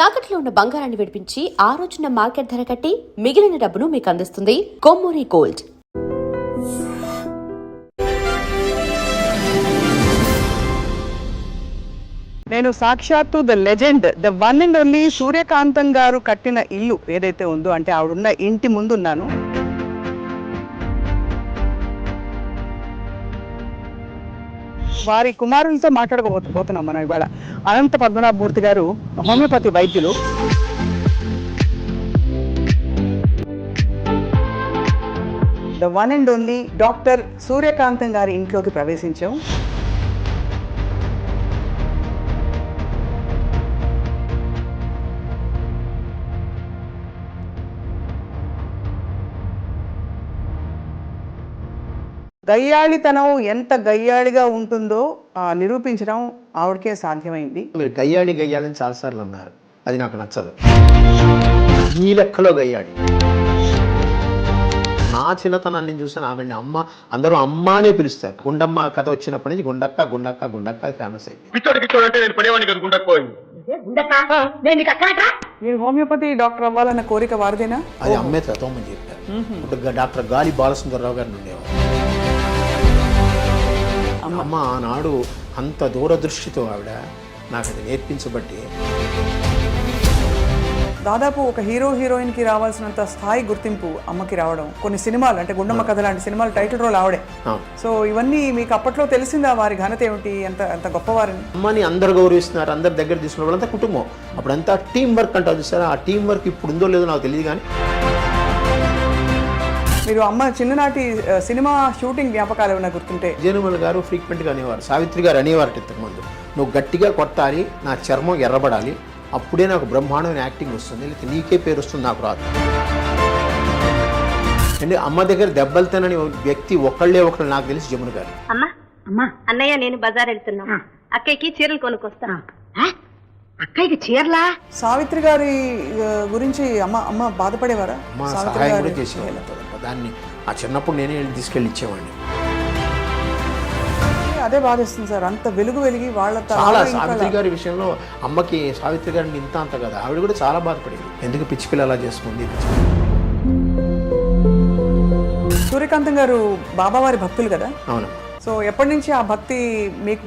తాకట్లో ఉన్న బంగారాన్ని విడిపించి ఆ రోజున మార్కెట్ ధర కట్టి మిగిలిన డబ్బును మీకు అందిస్తుంది కొమ్మూరి గోల్డ్. నేను సాక్షాత్తు the legend, the one and only Suryakantham garu కట్టిన ఇల్లు ఏదైతే ఉందో, అంటే ఆవిడున్న ఇంటి ముందున్నాను. వారి కుమారులతో మాట్లాడకపోతున్నాం మనం ఇవాళ. అనంత పద్మనాభమూర్తి గారు హోమియోపతి వైద్యులు. The one and only doctor Suryakantham గారి ఇంట్లోకి ప్రవేశించాం. గయ్యాళితనం ఎంత గయ్యాళిగా ఉంటుందో నిరూపించడం ఆవిడకే సాధ్యమైంది. మీరు గయ్యాళిని చాలాసార్లు అన్నారు, అది నాకు నచ్చదు. ఈ లెక్కలో గయ్యాళి. నా చిన్నతనాన్ని చూసాను ఆవిడని అమ్మ, అందరూ అమ్మ అనే పిలుస్తారు. గుండమ్మ కథ వచ్చినప్పటి నుంచి గుండక్క గుండక్క గుండక్క ఫేమస్ అయింది. మీరు హోమియోపతి డాక్టర్ అవ్వాలన్న కోరిక వారిదేనా? అది అమ్మే తత్వమని చెప్పారు. డాక్టర్ గాలి బాలసుందరరావు గారిని ఉండేవారు. అమ్మ ఆనాడు అంత దూరదృష్టితో ఆవిడ నాకు అది నేర్పించబట్టి దాదాపు ఒక హీరోయిన్ కి రావాల్సినంత స్థాయి గుర్తింపు అమ్మకి రావడం, కొన్ని సినిమాలు అంటే గుండమ్మ కథ లాంటి సినిమాలు టైటిల్ రోల్ ఆవిడే. సో ఇవన్నీ మీకు అప్పట్లో తెలిసిందా వారి ఘనత ఏమిటి, ఎంత గొప్పవారిని? అమ్మని అందరు గౌరవిస్తున్నారు, అందరి దగ్గర తీసుకున్న వాళ్ళంతా కుటుంబం. అప్పుడంతా టీం వర్క్ అంటారు చూసారా, ఆ టీం వర్క్ ఇప్పుడు ఉందో లేదో నాకు తెలియదు. కానీ మీరు అమ్మ చిన్ననాటి సినిమా షూటింగ్ జ్ఞాపకాలు ఏమైనా గుర్తుంటే? జయనుమల్ గారు ఫ్రీక్వెంట్గా అనేవారు, సావిత్రి గారు అనేవారు ఇంతకుముందు, నువ్వు గట్టిగా కొట్టాలి, నా చర్మం ఎర్రబడాలి, అప్పుడే నాకు బ్రహ్మాండమైన యాక్టింగ్ వస్తుంది, లేకపోతే నీకే పేరు వస్తుంది, నాకు రాదు. అంటే అమ్మ దగ్గర దెబ్బలు తినని వ్యక్తి ఒకళ్ళే నాకు తెలిసి జమున గారు. అమ్మా అన్నయ్య నేను బజార్ వెళ్తున్నా, అక్కయ్యకి చీరలు కొనుక్కొస్తా. అక్కయ్యకి చీరలా? సావిత్రి గారి గురించి అమ్మ బాధపడేవారా? అమ్మ సహాయం కూడా చేసేవాళ్ళు. దాన్ని ఆ చిన్నప్పుడు నేనే తీసుకెళ్ళి ఇచ్చేవాడిని. అదే బాధిస్తుంది సార్, అంత వెలుగు వెలిగి వాళ్ళ చాలా. సావిత్రి గారి విషయంలో అమ్మకి సావిత్రి గారిని అంత కదా, ఆవిడ కూడా చాలా బాధపడింది. ఎందుకు పిచ్చి పిల్ల అలా చేసుకుంది. సూర్యకాంతం గారు బాబావారి భక్తులు కదా? అవును. సో ఎప్పటి నుంచి ఆ భక్తి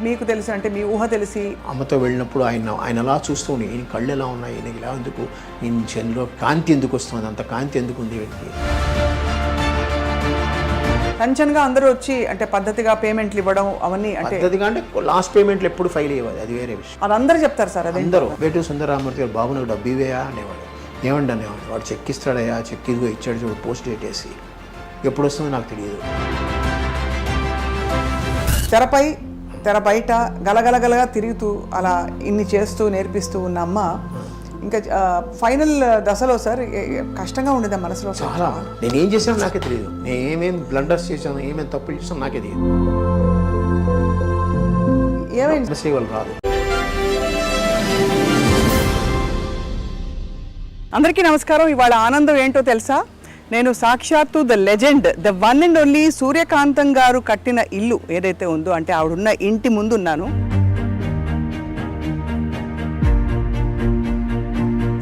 మీకు తెలిసి, అంటే మీ ఊహ తెలిసి? అమ్మతో వెళ్ళినప్పుడు ఆయన అలా చూస్తూ ఉండి, ఈయన కళ్ళు ఎలా ఉన్నాయి, ఈయన ఇలా ఎందుకు, ఈయన చెన్లో కాంతి ఎందుకు వస్తుంది, అంత కాంతి ఎందుకు ఉంది వీటికి. టెన్షన్గా అందరూ వచ్చి అంటే పద్ధతిగా పేమెంట్లు ఇవ్వడం అవన్నీ, అంటే పద్ధతిగా అంటే లాస్ట్ పేమెంట్లు ఎప్పుడు ఫైల్ అయ్యేది, అది వేరే విషయం. అది అందరూ చెప్తారు సార్. అది అందరూ వేటూ సుందరరామూర్తి గారు, బాబు నాకు డబ్బు ఇవేయా అనేవాడు. ఏమండి అనేవాడు, వాడు చెక్ ఇస్తాడయ్యా, చెక్ ఇదిగో ఇచ్చాడు చూడు, పోస్ట్ డేట్ వేసి, ఎప్పుడు వస్తుందో నాకు తెలియదు. తెర బయట గలగలగలగా తిరుగుతూ అలా ఇన్ని చేస్తూ నేర్పిస్తూ ఉన్న అమ్మ ఇంకా ఫైనల్ దశలో సార్ కష్టంగా ఉండేది మనసులో. చాలా. నేనేం చేశాను నాకే తెలియదు, నేను ఏమేమి బ్లండర్స్ చేశాను, ఏమేమి తప్పులు చేశాను నాకే తెలియదు. ఏమైంది సేవలు రాదు. అందరికీ నమస్కారం. ఇవాళ ఆనందం ఏంటో తెలుసా? నేను సాక్షాత్తు the legend, the one and only Suryakantham garu కట్టిన ఇల్లు ఏదైతే ఉందో, అంటే ఆవిడున్న ఇంటి ముందున్నాను.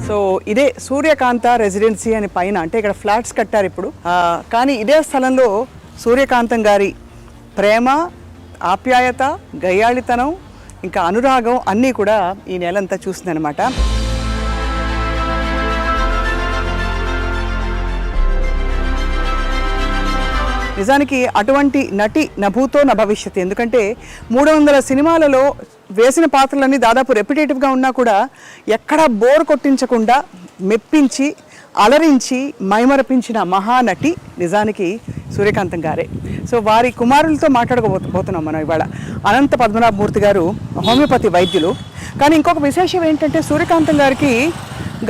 సో ఇదే సూర్యకాంత రెసిడెన్సీ అని పైన, అంటే ఇక్కడ ఫ్లాట్స్ కట్టారు ఇప్పుడు. కానీ ఇదే స్థలంలో సూర్యకాంతం గారి ప్రేమ, ఆప్యాయత, గయ్యాళితనం, ఇంకా అనురాగం అన్నీ కూడా ఈ నెలంతా చూస్తుందన్నమాట. నిజానికి అటువంటి నటి నభూతో న భవిష్యత్. ఎందుకంటే 300 సినిమాలలో వేసిన పాత్రలన్నీ దాదాపు రెప్యుటేటివ్గా ఉన్నా కూడా ఎక్కడా బోర్ కొట్టించకుండా మెప్పించి, అలరించి, మైమరపించిన మహానటి నిజానికి సూర్యకాంతం గారే. సో వారి కుమారులతో మాట్లాడకపోతున్నాం మనం ఇవాళ. అనంత పద్మనాభమూర్తి గారు హోమియోపతి వైద్యులు. కానీ ఇంకొక విశేషం ఏంటంటే, సూర్యకాంతం గారికి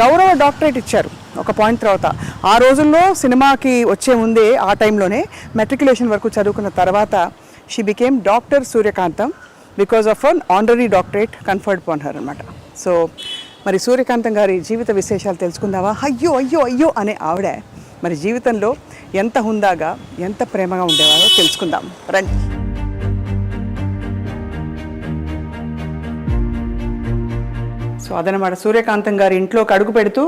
గౌరవ డాక్టరేట్ ఇచ్చారు ఒక పాయింట్ తర్వాత. ఆ రోజుల్లో సినిమాకి వచ్చే ముందే, ఆ టైంలోనే మెట్రికులేషన్ వరకు చదువుకున్న తర్వాత she became doctor Suryakantham because of an honorary doctorate conferred upon her అనమాట. సో మరి సూర్యకాంతం గారి జీవిత విశేషాలు తెలుసుకుందామా? అయ్యో అయ్యో అయ్యో అనే ఆవిడ మరి జీవితంలో ఎంత హుందాగా, ఎంత ప్రేమగా ఉండేవారో తెలుసుకుందాం రండి. సో అదనమాట సూర్యకాంతం గారి ఇంట్లోకి అడుగు పెడుతూ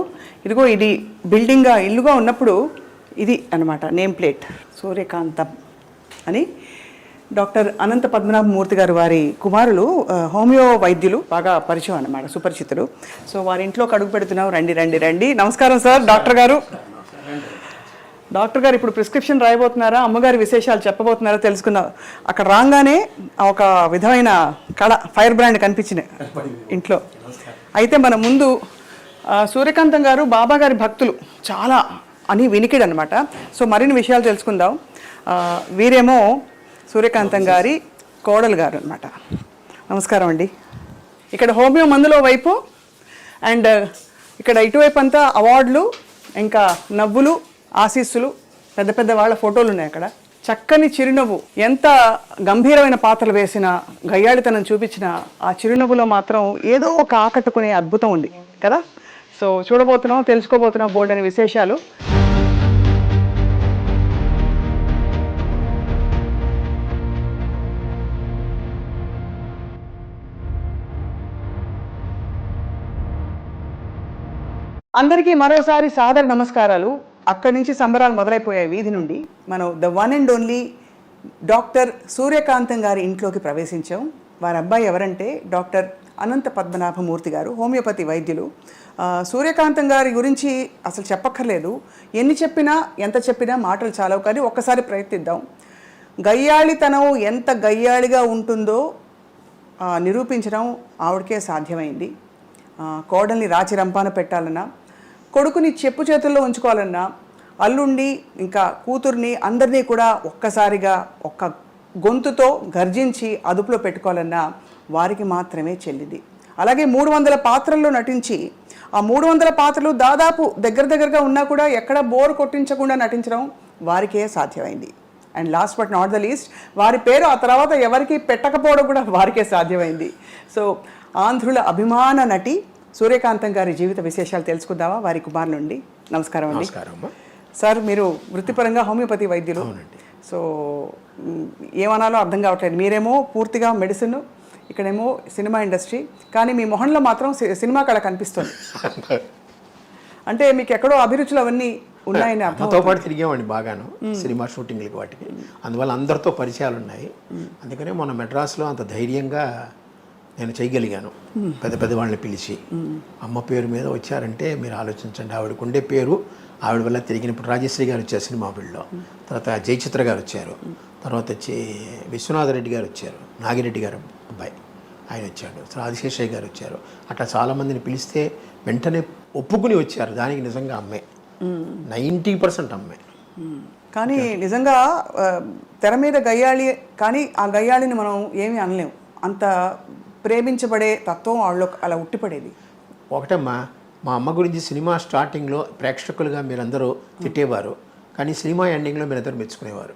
ఇదిగో ఇది బిల్డింగ్గా ఇల్లుగా ఉన్నప్పుడు ఇది అన్నమాట నేమ్ ప్లేట్ సూర్యకాంతం అని. డాక్టర్ అనంత పద్మనాభమూర్తి గారు వారి కుమారులు హోమియో వైద్యులు, బాగా పరిచయం అన్నమాట, సుపరిచితులు. సో వారి ఇంట్లోకి అడుగు పెడుతున్నాం. రండి రండి రండి. నమస్కారం సార్. డాక్టర్ గారు ఇప్పుడు ప్రిస్క్రిప్షన్ రాయబోతున్నారా, అమ్మగారి విశేషాలు చెప్పబోతున్నారా తెలుసుకుందాం. అక్కడ రాగానే ఒక విధమైన కళ, ఫైర్ బ్రాండ్ కనిపించింది ఇంట్లో. అయితే మన ముందు సూర్యకాంతం గారు బాబా గారి భక్తులు చాలా అని వినికిడు అనమాట. సో మరిన్ని విషయాలు తెలుసుకుందాం. వీరేమో సూర్యకాంతం గారి కోడలు గారు అనమాట. నమస్కారం అండి. ఇక్కడ హోమియో మందులో వైపు అండ్ ఇక్కడ ఇటువైపు అంతా అవార్డులు, ఇంకా నవ్వులు, ఆశీస్సులు, పెద్ద పెద్ద వాళ్ళ ఫోటోలు ఉన్నాయి అక్కడ. చక్కని చిరునవ్వు, ఎంత గంభీరమైన పాత్రలు వేసిన, గయ్యాళితనం చూపించిన ఆ చిరునవ్వులో మాత్రం ఏదో ఒక ఆకట్టుకునే అద్భుతం ఉంది కదా. సో చూడబోతున్నాం, తెలుసుకోబోతున్నాం బోల్డ్ అనే విశేషాలు. అందరికీ మరోసారి సాదర నమస్కారాలు. అక్కడి నుంచి సంబరాలు మొదలైపోయాయి వీధి నుండి. మనం the one and only doctor Suryakantham గారి ఇంట్లోకి ప్రవేశించాం. వారి అబ్బాయి ఎవరంటే డాక్టర్ అనంత పద్మనాభమూర్తి గారు, హోమియోపతి వైద్యులు. సూర్యకాంతం గారి గురించి అసలు చెప్పక్కర్లేదు. ఎన్ని చెప్పినా ఎంత చెప్పినా మాటలు చాలవు, కానీ ఒక్కసారి ప్రయత్నిద్దాం. గయ్యాళితనం ఎంత గయ్యాళిగా ఉంటుందో నిరూపించడం ఆవిడకే సాధ్యమైంది. కోడల్ని రాచి రంపాన పెట్టాలన్నా, కొడుకుని చెప్పు చేతుల్లో ఉంచుకోవాలన్నా, అల్లుండి ఇంకా కూతుర్ని అందరినీ కూడా ఒక్కసారిగా ఒక్క గొంతుతో గర్జించి అదుపులో పెట్టుకోవాలన్నా వారికి మాత్రమే చెల్లింది. అలాగే 300 పాత్రల్లో నటించి ఆ 300 పాత్రలు దాదాపు దగ్గరగా ఉన్నా కూడా ఎక్కడ బోర్ కొట్టించకుండా నటించడం వారికే సాధ్యమైంది. And last but not the least, వారి పేరు ఆ తర్వాత ఎవరికి పెట్టకపోవడం కూడా వారికే సాధ్యమైంది. సో ఆంధ్రుల అభిమాన నటి సూర్యకాంతం గారి జీవిత విశేషాలు తెలుసుకుందామా వారి కుమార్ నుండి. నమస్కారం అండి. సార్, మీరు వృత్తిపరంగా హోమియోపతి వైద్యులు. సో ఏమనాలో అర్థం కావట్లేదు. మీరేమో పూర్తిగా మెడిసిన్, ఇక్కడేమో సినిమా ఇండస్ట్రీ, కానీ మీ మొహంలో మాత్రం సినిమా కళ కనిపిస్తుంది. అంటే మీకు ఎక్కడో అభిరుచులు అవన్నీ ఉన్నాయని అర్థంతో పాటు తిరిగామండి బాగాను సినిమా షూటింగ్లకి వాటికి. అందువల్ల అందరితో పరిచయాలు ఉన్నాయి. అందుకనే మొన్న మెడ్రాస్లో అంత ధైర్యంగా నేను చేయగలిగాను. పెద్ద వాళ్ళని పిలిచి అమ్మ పేరు మీద వచ్చారంటే మీరు ఆలోచించండి. ఆవిడకు ఉండే పేరు, ఆవిడ వల్ల తిరిగిన. ఇప్పుడు రాజశ్రీ గారు వచ్చారు సినిమా ఫీల్డ్లో, తర్వాత జయచిత్ర గారు వచ్చారు, తర్వాత వచ్చి విశ్వనాథరెడ్డి గారు వచ్చారు, నాగిరెడ్డి గారు అబ్బాయి ఆయన వచ్చాడు, ఆదిశేషయ్య గారు వచ్చారు. అట్లా చాలామందిని పిలిస్తే వెంటనే ఒప్పుకుని వచ్చారు. దానికి నిజంగా అమ్మే 90% అమ్మే. కానీ నిజంగా తెర మీద గయ్యాళి, కానీ ఆ గయ్యాళిని మనం ఏమీ అనలేము. అంత ప్రేమించబడే తత్వం వాళ్ళలో అలా ఉట్టిపడేది. ఒకటమ్మా, మా అమ్మ గురించి సినిమా స్టార్టింగ్లో ప్రేక్షకులుగా మీరందరూ తిట్టేవారు, కానీ సినిమా ఎండింగ్లో మీరందరూ మెచ్చుకునేవారు.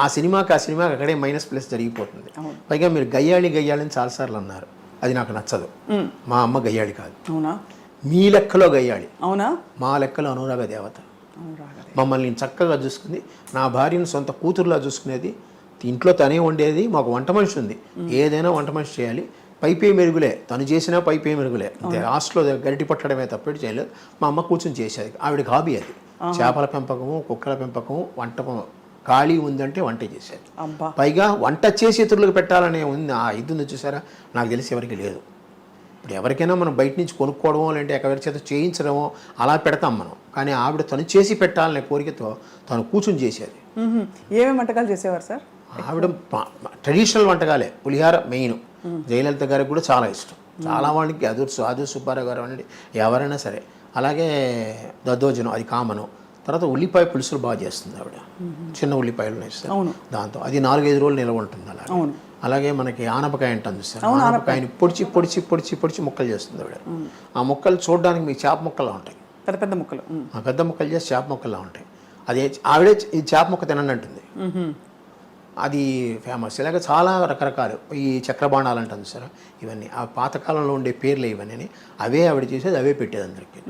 ఆ సినిమాకి అక్కడే -+ జరిగిపోతుంది. పైగా మీరు గయ్యాళి అని చాలాసార్లు అన్నారు. అది నాకు నచ్చదు. మా అమ్మ గయ్యాళి కాదు. అవునా? మీ లెక్కలో గయ్యాళి. అవునా? మా లెక్కలో అనురాగ దేవత. మమ్మల్ని చక్కగా చూసుకుంది. నా భార్యను సొంత కూతురులా చూసుకునేది. ఇంట్లో తనే వండేది. మాకు వంట మనిషి ఉంది. ఏదైనా వంట మనిషి చేయాలి. పైపే మెరుగులే, తను చేసినా పైపే మెరుగులే. అంతే, లాస్ట్లో గరిటి పట్టడమే తప్పేటి చేయలేదు. మా అమ్మ కూర్చొని చేసేది. ఆవిడకి హాబీ అది. చేపల పెంపకము, కుక్కల పెంపకము, వంట. ఖాళీ ఉందంటే వంట చేసేది. పైగా వంట చేసి ఇతరులకు పెట్టాలనే ఉంది. ఆ ఇది ఉంది చూసారా, నాకు తెలిసి ఎవరికి లేదు. ఇప్పుడు ఎవరికైనా మనం బయట నుంచి కొనుక్కోవడమో లేదంటే ఎవరి చేత చేయించడమో అలా పెడతాం మనం. కానీ ఆవిడ తను చేసి పెట్టాలనే కోరికతో తను కూర్చొని చేసేది. ఏమేమి వంటకాలు చేసేవారు సార్? ఆవిడ ట్రెడిషనల్ వంటకాలే. పులిహార మెయిన్. జయలలిత గారికి కూడా చాలా ఇష్టం. చాలా వాళ్ళకి ఆదూర్ సుబ్బారావు గారు అనండి, ఎవరైనా సరే. అలాగే దద్దోజనం, అది కామను. తర్వాత ఉల్లిపాయ పులుసులు బాగా చేస్తుంది ఆవిడ. చిన్న ఉల్లిపాయలు వేస్తారు దాంతో. అది 4-5 రోజులు నిల్వ ఉంటుంది. అలాగే మనకి ఆనపకాయ అంటాను చూస్తారు. ఆనపకాయని పొడిచి ముక్కలు చేస్తుంది ఆవిడ. ఆ ముక్కలు చూడడానికి మీకు చేప ముక్కలా ఉంటాయి. పెద్ద ముక్కలు. పెద్ద ముక్కలు చేసి చేప ముక్కలా ఉంటాయి. అది ఆవిడే ఈ చేప ముక్క తినండి అంటుంది. అది ఫేమస్. ఇలాగ చాలా రకరకాలు ఈ చక్రబాణాలు అంటాను సార్. ఇవన్నీ ఆ పాతకాలంలో ఉండే పేర్లు ఇవన్నీ. అవే ఆవిడ చేసేది, అవే పెట్టేది అందరికీ.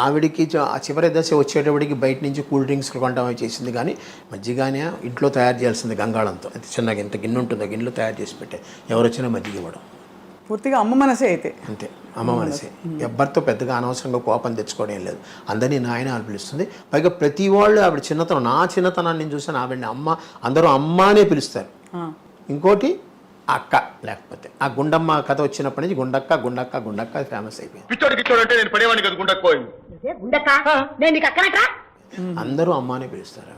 ఆవిడికి చివరి దశ వచ్చేటప్పటికి బయట నుంచి కూల్ డ్రింక్స్ కొంటామని చేసింది. కానీ మజ్జిగానే ఇంట్లో తయారు చేయాల్సింది గంగాళంతో. అంత చిన్నగా ఎంత గిన్నె ఉంటుందో గిన్నెలో తయారు చేసి పెట్టే. ఎవరు వచ్చినా మజ్జిగ ఇవ్వడం. పూర్తిగా అమ్మ మనసే అయితే. అంతే, అమ్మ మనసే. ఎవ్వరితో పెద్దగా అనవసరంగా కోపం తెచ్చుకోవడం ఏం లేదు. అందరినీ నాయన అని పిలుస్తుంది. పైగా ప్రతి వాళ్ళు ఆవిడ చిన్నతనం, నా చిన్నతనాన్ని నేను చూసాను, ఆవిడని అమ్మ, అందరూ అమ్మ అనే పిలుస్తారు. ఇంకోటి అక్క, లేకపోతే ఆ గుండమ్మ కథ వచ్చినప్పటి నుంచి గుండక్క గుండక్క గుండక్క ఫేమస్ అయిపోయింది. అందరూ అమ్మ అనే పిలుస్తారు.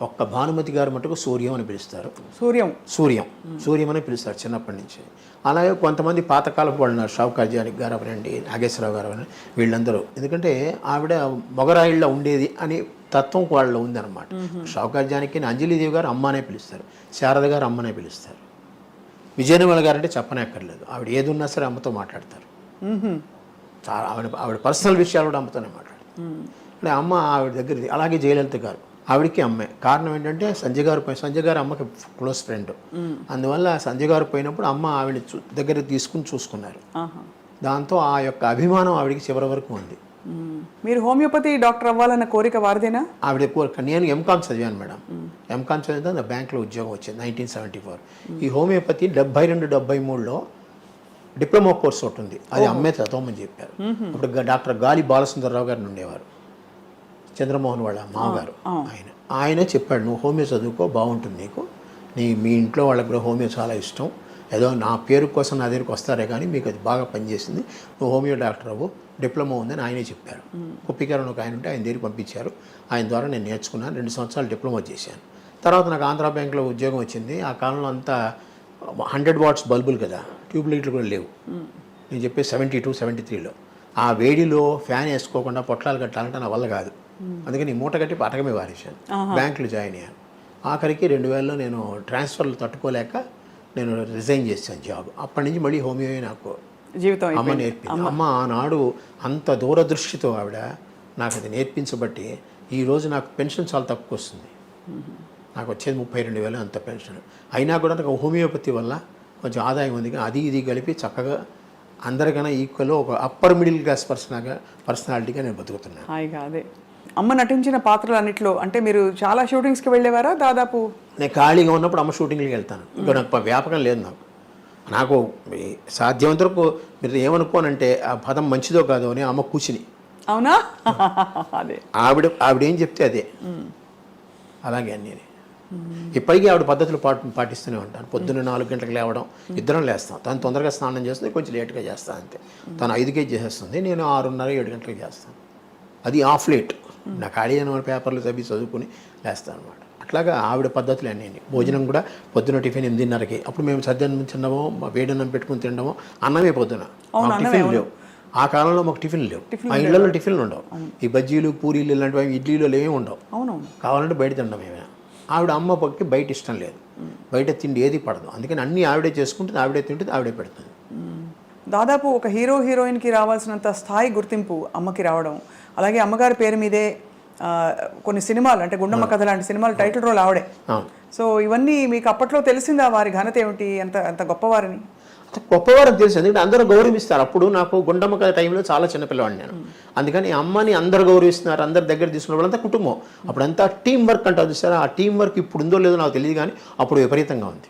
ఒక్క భానుమతి గారు మటుకు సూర్యం అని పిలుస్తారు. సూర్యం అని పిలుస్తారు చిన్నప్పటి నుంచి. అలాగే కొంతమంది పాతకాలపు వాళ్ళు ఉన్నారు, షావుకార్ గారు అవనండి, నాగేశ్వరరావు గారు అవనండి, వీళ్ళందరూ. ఎందుకంటే ఆవిడ మొగరాయిళ్ళ ఉండేది అని తత్వం వాళ్ళలో ఉందన్నమాట. షావుకార్ జానకి అంజలిదేవి గారు అమ్మ అనే పిలుస్తారు, శారద గారు అమ్మనే పిలుస్తారు. విజయనిర్మల గారు అంటే చెప్పనక్కర్లేదు, ఆవిడ ఏది ఉన్నా సరే అమ్మతో మాట్లాడతారు. చాలా ఆవిడ పర్సనల్ విషయాలు కూడా అమ్మతోనే మాట్లాడతారు. అంటే అమ్మ ఆవిడ దగ్గర. అలాగే జయలలిత గారు, ఆవిడకి అమ్మే. కారణం ఏంటంటే సంజయ్ గారు అమ్మకి క్లోజ్ ఫ్రెండ్. అందువల్ల సంజయ్ గారు పోయినప్పుడు అమ్మ ఆవిడ దగ్గర తీసుకుని చూసుకున్నారు. దాంతో ఆ యొక్క అభిమానం ఆవిడకి చివరి వరకు ఉంది. మీరు హోమియోపతి డాక్టర్ అవ్వాలన్న కోరిక వారిదేనా? ఆవిడ కోరిక. నేను ఎంకామ్ చదివాను మేడం. ఎంకామ్ చదివితే నా బ్యాంక్లో ఉద్యోగం వచ్చింది 1974. ఈ హోమియోపతి 72-73లో డిప్లొమా కోర్స్ ఒకటి ఉంది, అది అమ్మే చదవమని చెప్పారు. అప్పుడు డాక్టర్ గాలి బాలసుందరరావు గారిని ఉండేవారు, చంద్రమోహన్ వాళ్ళ మామగారు. ఆయన చెప్పాడు, నువ్వు హోమియో చదువుకో, బాగుంటుంది నీకు, మీ ఇంట్లో వాళ్ళకి కూడా హోమియో చాలా ఇష్టం, ఏదో నా పేరు కోసం నా దగ్గరికి వస్తారే కానీ మీకు అది బాగా పనిచేసింది, నువ్వు హోమియో డాక్టర్ అవ్వు, డిప్లొమా ఉందని ఆయనే చెప్పారు. కుప్పికరణ ఒక ఆయన ఉంటే ఆయన దగ్గరికి పంపించారు. ఆయన ద్వారా నేను నేర్చుకున్నాను, 2 సంవత్సరాలు డిప్లొమా చేశాను. తర్వాత నాకు ఆంధ్రా బ్యాంక్లో ఉద్యోగం వచ్చింది. ఆ కాలంలో అంతా 100 వాట్స్ బల్బులు కదా, ట్యూబ్ లైట్లు కూడా లేవు. నేను చెప్పేది 72-73లో. ఆ వేడిలో ఫ్యాన్ వేసుకోకుండా పొట్లాలు కట్టాలంటే నా వల్ల కాదు. అందుకని మూట కట్టి పటకమే వారేశాను. బ్యాంకులో జాయిన్ అయ్యాను. ఆఖరికి 2000లో నేను ట్రాన్స్ఫర్లు తట్టుకోలేక నేను రిజైన్ చేశాను జాబ్. అప్పటి నుంచి మళ్ళీ హోమియో నాకు జీవితం అమ్మ నేర్పింది. అమ్మ ఆనాడు అంత దూరదృష్టితో ఆవిడ నాకు అది నేర్పించబట్టి ఈరోజు నాకు పెన్షన్ చాలా తక్కువ వస్తుంది. నాకు వచ్చేది 32,000 అంత పెన్షన్. అయినా కూడా నాకు హోమియోపతి వల్ల కొంచెం ఆదాయం ఉంది. అది ఇది కలిపి చక్కగా అందరికన్నా ఈక్వల్ ఒక అప్పర్ మిడిల్ క్లాస్ పర్సనాలిటీగా నేను బతుకుతున్నాను. హాయిగా. అదే అమ్మ నటించిన పాత్రలు అన్నిట్లో అంటే మీరు చాలా షూటింగ్స్కి వెళ్ళేవారా? దాదాపు నేను ఖాళీగా ఉన్నప్పుడు అమ్మ షూటింగ్కి వెళ్తాను. ఇంకా నాకు వ్యాపకం లేదు. నాకు సాధ్యమంత వరకు మీరు ఏమనుకోనంటే ఆ పదం మంచిదో కాదో అని అమ్మ కూర్చుని. అవునా? అదే ఆవిడ ఏం చెప్తే అదే. అలాగే అన్నీ ఇప్పటికీ ఆవిడ పద్ధతులు పాటిస్తూనే ఉంటాను. పొద్దున్న 4 గంటలకు లేవడం, ఇద్దరం లేస్తాం. తను తొందరగా స్నానం చేస్తుంది, కొంచెం లేట్గా చేస్తాను అంతే. తను 5కే చేసేస్తుంది, నేను 6:30-7 గంటలకు చేస్తాను. అది ఆఫ్ లేట్. నా ఖాళీ అయిన పేపర్లు చదువుకుని లేస్తాను అనమాట. అట్లాగా ఆవిడ పద్ధతులు అన్నీ. భోజనం కూడా పొద్దున టిఫిన్ 8:30కి. అప్పుడు మేము సద్యాన్నం తినడమో, వేడన్నం పెట్టుకుని తినడమో, అన్నమే పొద్దున. టిఫిన్ లేవు ఆ కాలంలో, మాకు టిఫిన్లు లేవు. మా ఇళ్లలో టిఫిన్లు ఉండవు. ఈ బజ్జీలు, పూరీలు ఇలాంటివి, ఇడ్లీలు ఏమీ ఉండవు. కావాలంటే బయట తినడం ఏమైనా. ఆవిడ అమ్మ పక్కి బయట ఇష్టం లేదు, బయట తిండి ఏది పడదు. అందుకని అన్నీ ఆవిడే చేసుకుంటుంది, ఆవిడే తింటుంది, ఆవిడే పెడుతుంది. దాదాపు ఒక హీరోయిన్కి రావాల్సినంత స్థాయి గుర్తింపు అమ్మకి రావడం, అలాగే అమ్మగారి పేరు మీదే కొన్ని సినిమాలు అంటే గుండమ్మ కథ లాంటి సినిమాలు టైటిల్ రోల్ ఆవిడే. సో ఇవన్నీ మీకు అప్పట్లో తెలిసిందా వారి ఘనత ఏమిటి, అంత గొప్పవారిని? గొప్పవారని తెలుసు, ఎందుకంటే అందరూ గౌరవిస్తారు. అప్పుడు నాకు గుండమ్మ కథ టైంలో చాలా చిన్నపిల్లవాడిని నేను. అందుకని అమ్మని అందరు గౌరవిస్తున్నారు, అందరు దగ్గర తీసుకున్న వాళ్ళంతా కుటుంబం. అప్పుడంతా టీం వర్క్ అంటారు చూసారా, ఆ టీం వర్క్ ఇప్పుడు ఉందో లేదో నాకు తెలియదు, కానీ అప్పుడు విపరీతంగా ఉంది.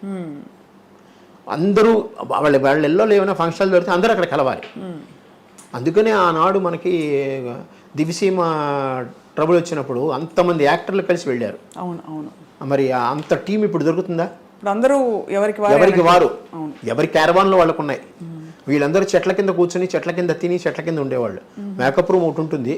అందరూ వాళ్ళ ఎల్లో ఏమైనా ఫంక్షన్లు పెడితే అందరూ అక్కడ కలవాలి. అందుకనే ఆనాడు మనకి దివిసీమ ట్రబుల్ వచ్చినప్పుడు అంతమంది యాక్టర్లు కలిసి వెళ్ళారు. అవును. మరి అంత టీం ఇప్పుడు దొరుకుతుందా? అందరూ ఎవరికి వారు ఎవరి క్యారవాన్లో వాళ్ళకు ఉన్నాయి. వీళ్ళందరూ చెట్ల కింద కూర్చొని, చెట్ల కింద తిని, చెట్ల కింద ఉండేవాళ్ళు. మేకప్ రూమ్ ఒకటి ఉంటుంది,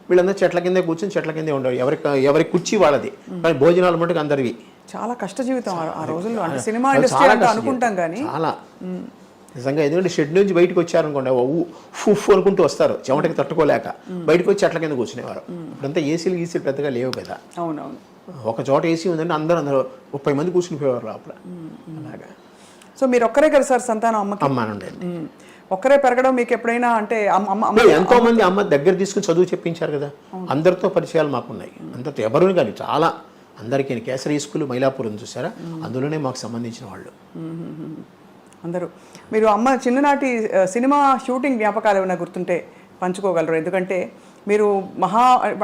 వీళ్ళందరూ చెట్ల కింద కూర్చొని చెట్ల కిందే ఉండేవాళ్ళు. ఎవరి కుర్చీ వాళ్ళది, కానీ భోజనాలు మటుకు అందరివి. చాలా కష్ట జీవితం ఆ రోజుల్లో. అంటే సినిమా ఇండస్ట్రీ అంటే అనుకుంటాం కానీ చాలా నిజంగా. ఎందుకంటే షెడ్ నుంచి బయటకు వచ్చారనుకోండి, ఫుఫ్ అనుకుంటూ వస్తారు, చెమటకి తట్టుకోలేక బయటకు వచ్చి చెట్ల కింద కూర్చునేవారు. ఇప్పుడంతా ఏసీలు పెద్దగా లేవు కదా. అవునవును. ఒక చోట ఏసీ ఉందంటే అందరూ 30 మంది కూర్చునిపోయేవారు లోపల. అలాగా. సో మీరు ఒక్కరే కదా సార్ సంతానం అమ్మకి? అమ్మానండి. ఒక్కరే పెరగడం మీకు ఎప్పుడైనా అంటే ఎంతో మంది అమ్మ దగ్గర తీసుకుని చదువు చెప్పించారు కదా. అందరితో పరిచయాలు మాకున్నాయి. అందరితో ఎవరు కానీ చాలా అందరికీ. కేసరి స్కూల్ మైలాపూర్ ఉంది చూసారా, అందులోనే మాకు సంబంధించిన వాళ్ళు అందరూ. మీరు అమ్మ చిన్ననాటి సినిమా షూటింగ్ జ్ఞాపకాలు ఏమైనా గుర్తుంటే పంచుకోగలరు? ఎందుకంటే మీరు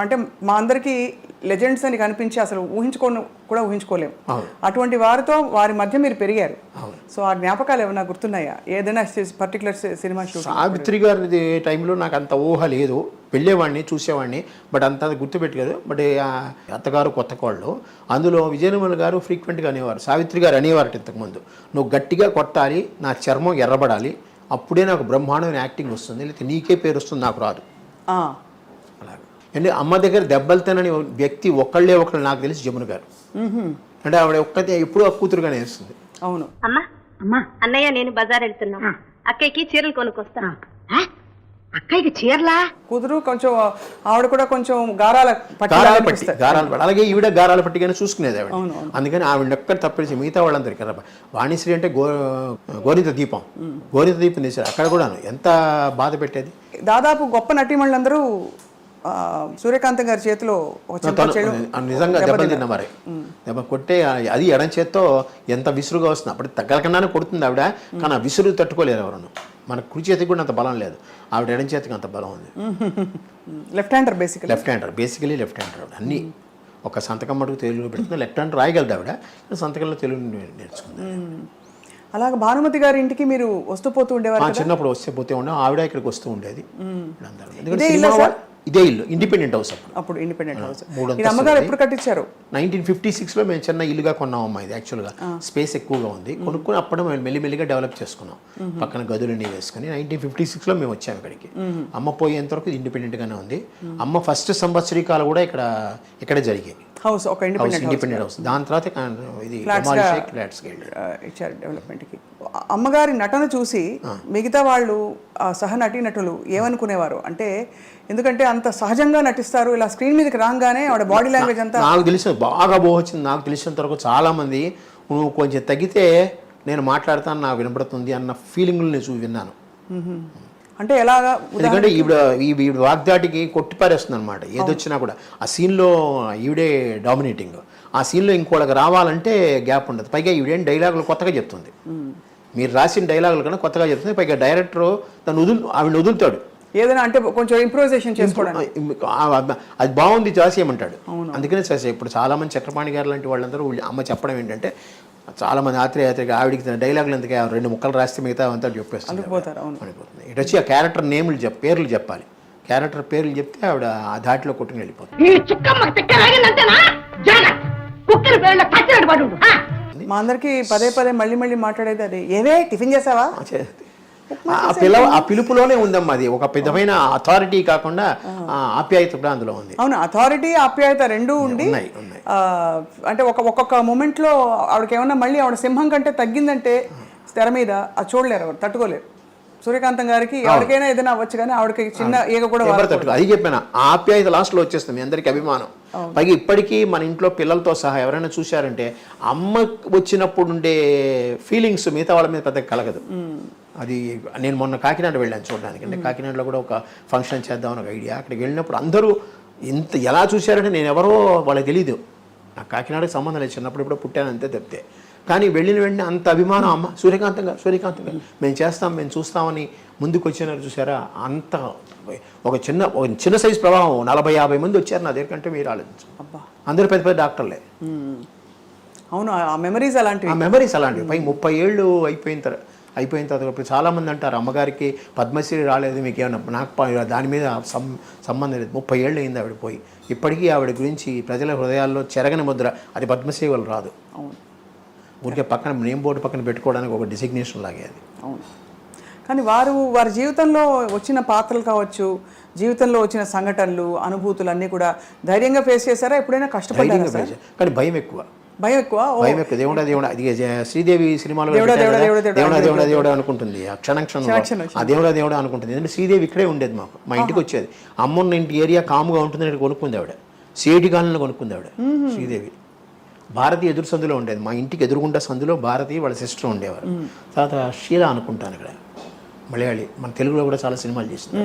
అంటే మా అందరికీ లెజెండ్స్ అని కనిపించి అసలు కూడా ఊహించుకోలేము. అటువంటి వారితో వారి మధ్య మీరు పెరిగారు. సో ఆ జ్ఞాపకాలు ఏమైనా గుర్తున్నాయా? ఏదైనా పర్టికులర్ సినిమా షూట్? సావిత్రి గారి టైంలో నాకు అంత ఊహ లేదు. వెళ్ళేవాడిని, చూసేవాడిని, బట్ అంత గుర్తుపెట్టలేదు. బట్ అత్తగారు కొత్త కోళ్ళు అందులో విజయనిర్మల గారు ఫ్రీక్వెంట్గా అనేవారు, సావిత్రి గారు అనేవారు ఇంతకుముందు, నువ్వు గట్టిగా కొట్టాలి, నా చర్మం ఎర్రబడాలి, అప్పుడే నాకు బ్రహ్మాండమైన యాక్టింగ్ వస్తుంది, లేకపోతే నీకే పేరు వస్తుంది, నాకు రాదు. అలాగే అంటే అమ్మ దగ్గర దెబ్బలు తినని వ్యక్తి ఒకళ్ళే ఒకళ్ళు నాకు తెలిసి జమున గారు. అంటే ఆవిడ ఒక్కతే ఎప్పుడూ కూతురుగానే వేస్తుంది. అవును. అమ్మా అన్నయ్య నేను బజార్ వెళ్తున్నా, అక్కయ్యకి చీరలు కొనుక్కొస్తా. అక్కయ్యకి చీరలా? కూతురు కొంచెం ఆవిడ కూడా కొంచెం గారాల పట్టి, అలాగే ఈవిడ గారాల పట్టిగానే చూసుకునేది ఆవిడ. అందుకని ఆవిడ ఒక్కటి తప్పేసి మిగతా వాళ్ళందరికీ కదా. వాణిశ్రీ అంటే గోరింత దీపం తీశారు, అక్కడ కూడా ఎంత బాధ పెట్టేది. దాదాపు గొప్ప నటీమణులందరూ సూర్యకాంతం గారి చేతిలో నిజంగా దెబ్బలు తిన్న మరి. దెబ్బ కొట్టే అది ఎడం చేత్తో ఎంత విసురుగా వస్తుంది. అప్పుడు తగ్గలకుండానే కొడుతుంది ఆవిడ, కానీ ఆ విసురు తట్టుకోలేరు ఎవరు. మన కుడి చేతికి కూడా అంత బలం లేదు, ఆవిడ ఎడం చేతికి అంత బలం ఉంది. Left hander basically left hander ఆవిడ. అన్ని ఒక సంతకం మటుకు తెలుగులో పెడుతుంది, లెఫ్ట్ హ్యాండ్ రాయగలదు ఆవిడ, సంతకంలో తెలుగు నేర్చుకుంది. అలాగే భానుమతి గారి ఇంటికి మీరు వస్తూ పోతూ ఉండేవారు? చిన్నప్పుడు వస్తే పోతే ఉండే, ఆవిడ ఇక్కడికి వస్తూ ఉండేది. ఇదే ఇల్లు, ఇండిపెండెంట్ హౌస్. అప్పుడు ఇండిపెండెంట్ హౌస్. అమ్మగారు ఎప్పుడు కట్టించారు? 1956లో మేము చిన్న ఇల్లుగా కొన్నాం అమ్మా. ఇది యాక్చువల్గా స్పేస్ ఎక్కువగా ఉంది, కొనుక్కుని అప్పుడు మేము మెల్లిమెల్లిగా డెవలప్ చేసుకున్నాం, పక్కన గదులన్నీ వేసుకుని. 1956లో మేము వచ్చాము ఇక్కడికి. అమ్మ పోయేంత వరకు ఇండిపెండెంట్ గానే ఉంది. అమ్మ ఫస్ట్ సంవత్సరీకాలు కూడా ఇక్కడే జరిగాయి. హౌస్ ఒక ఇండిపెండెంట్ హౌస్. దాని తర్వాత ఇది ఇచ్చారు డెవలప్మెంట్కి. అమ్మగారి నటన చూసి మిగతా వాళ్ళు సహ నటీనటులు ఏమనుకునేవారు అంటే, ఎందుకంటే అంత సహజంగా నటిస్తారు, ఇలా స్క్రీన్ మీదకి రాగానే ఆవిడ బాడీ లాంగ్వేజ్ అంతా నాకు తెలిసిన బాగా బాగొచ్చింది. నాకు తెలిసినంత వరకు చాలా మంది నువ్వు కొంచెం తగ్గితే నేను మాట్లాడతాను, నాకు వినపడుతుంది అన్న ఫీలింగ్లు నేను విన్నాను. అంటే ఎలాగా? ఎందుకంటే ఈవిడ వాగ్దాటికి కొట్టిపారేస్తుంది అనమాట ఏదొచ్చినా కూడా. ఆ సీన్లో ఈవిడే డామినేటింగ్. ఆ సీన్లో ఇంకోళ్ళకి రావాలంటే గ్యాప్ ఉండదు. పైగా ఈవిడేం డైలాగులు కొత్తగా చెప్తుంది, మీరు రాసిన డైలాగులు కన్నా కొత్తగా చెప్తుంది. పైగా డైరెక్టర్ ఆవిడ వదులుతాడు ఏదైనా అంటే కొంచెం ఇంప్రూవైజేషన్ చేసుకోవడానికి. అది బాగుంది చేసేయమంటాడు, అందుకనే చేసే. ఇప్పుడు చాలా మంది చక్రపాణి గారు లాంటి వాళ్ళందరూ అమ్మ చెప్పడం ఏంటంటే, చాలా మంది ఆత్రేయాత్రిగా ఆవిడికి డైలాగులు ఎందుకు 2 ముక్కలు రాస్తే మిగతా అంతా చెప్పేస్తుంది. ఇటు వచ్చి ఆ క్యారెక్టర్ నేములు పేర్లు చెప్పాలి, క్యారెక్టర్ పేర్లు చెప్తే ఆవిడ ఆ ధాటిలో కొట్టుకుని వెళ్ళిపోతుంది. మా అందరికి పదే మళ్ళీ మాట్లాడేది అదే, ఏవే టిఫిన్ చేసావా? ఆ పిలుపులోనే ఉందమ్మా. అది ఒక విధమైన అథారిటీ కాకుండా ఆప్యాయత కూడా అందులో ఉంది. అవును, అథారిటీ ఆప్యాయత రెండూ ఉండి అంటే ఒక్కొక్క మూమెంట్ లో ఆవిడకి ఏమన్నా మళ్ళీ ఆవిడ సింహం కంటే తగ్గిందంటే తెర మీద అది చూడలేరు, ఎవరు తట్టుకోలేరు. సూర్యకాంతం గారికి ఎవరికైనా ఏదైనా అవ్వచ్చు, కానీ ఆవిడకి చిన్న ఈగ కూడా అది చెప్పాను. ఆప్యాయత లాస్ట్ లో వచ్చేస్తుంది, మీ అందరికి అభిమానం. పైగా ఇప్పటికీ మన ఇంట్లో పిల్లలతో సహా ఎవరైనా చూశారంటే అమ్మ వచ్చినప్పుడు ఉండే ఫీలింగ్స్ మిగతా వాళ్ళ మీద పెద్దగా కలగదు. అది నేను మొన్న కాకినాడ వెళ్ళాను చూడడానికి. అంటే కాకినాడలో కూడా ఒక ఫంక్షన్ చేద్దామని ఒక ఐడియా. అక్కడికి వెళ్ళినప్పుడు అందరూ ఎలా చూశారంటే నేను ఎవరో వాళ్ళకి తెలీదు, నాకు కాకినాడకి సంబంధం లేదు, చిన్నప్పుడు ఇప్పుడు పుట్టాను అంతే తప్పితే. కానీ వెళ్ళిన వెంటనే అంత అభిమానం, అమ్మ సూర్యకాంతం గారు మేము చేస్తాం, మేము చూస్తామని ముందుకు వచ్చినారు చూసారా. అంత ఒక చిన్న సైజు ప్రవాహం 40-50 మంది వచ్చారు నా దగ్గర. కంటే మీరు ఆలోచించు, అందరూ పెద్ద డాక్టర్లే. అవును, ఆ మెమరీస్ అలాంటివి. పై 30 ఏళ్ళు అయిపోయిన తర్వాత ఇప్పుడు చాలామంది అంటారు అమ్మగారికి పద్మశ్రీ రాలేదు మీకు ఏమన్నా. నాకు దాని మీద సంబంధం లేదు. 30 ఏళ్ళు అయింది ఆవిడ పోయి. ఇప్పటికీ ఆవిడ గురించి ప్రజల హృదయాల్లో చెరగని ముద్ర. అది పద్మశ్రీ వాళ్ళు రాదు, ఊరికే పక్కన నేమ్ బోర్డు పక్కన పెట్టుకోవడానికి ఒక డిసిగ్నేషన్ లాగే అది. అవును, కానీ వారి జీవితంలో వచ్చిన పాత్రలు కావచ్చు, జీవితంలో వచ్చిన సంఘటనలు, అనుభూతులు అన్నీ కూడా ధైర్యంగా ఫేస్ చేశారా? ఎప్పుడైనా కష్టపడ్డారా? కానీ భయం ఎక్కువ. దేవుడా అది శ్రీదేవి సినిమాలో దేవుడా అనుకుంటుంది, ఆ క్షణం ఆ దేవుడా అనుకుంటుంది. ఎందుకంటే శ్రీదేవి ఇక్కడే ఉండేది, మా ఇంటికి వచ్చేది. అమ్మన్న ఇంటి ఏరియా కాముగా ఉంటుంది, ఇక్కడ కొనుక్కుంది ఆవిడ. సేటి గాలిలో కొనుక్కుంది ఆవిడ శ్రీదేవి. భారతి ఎదురు సందులో ఉండేది, మా ఇంటికి ఎదురుగుండా సందులో భారతి వాళ్ళ సిస్టర్ ఉండేవారు. తర్వాత షీలా అనుకుంటాను ఇక్కడ, మలయాళి, మన తెలుగులో కూడా చాలా సినిమాలు చేసింది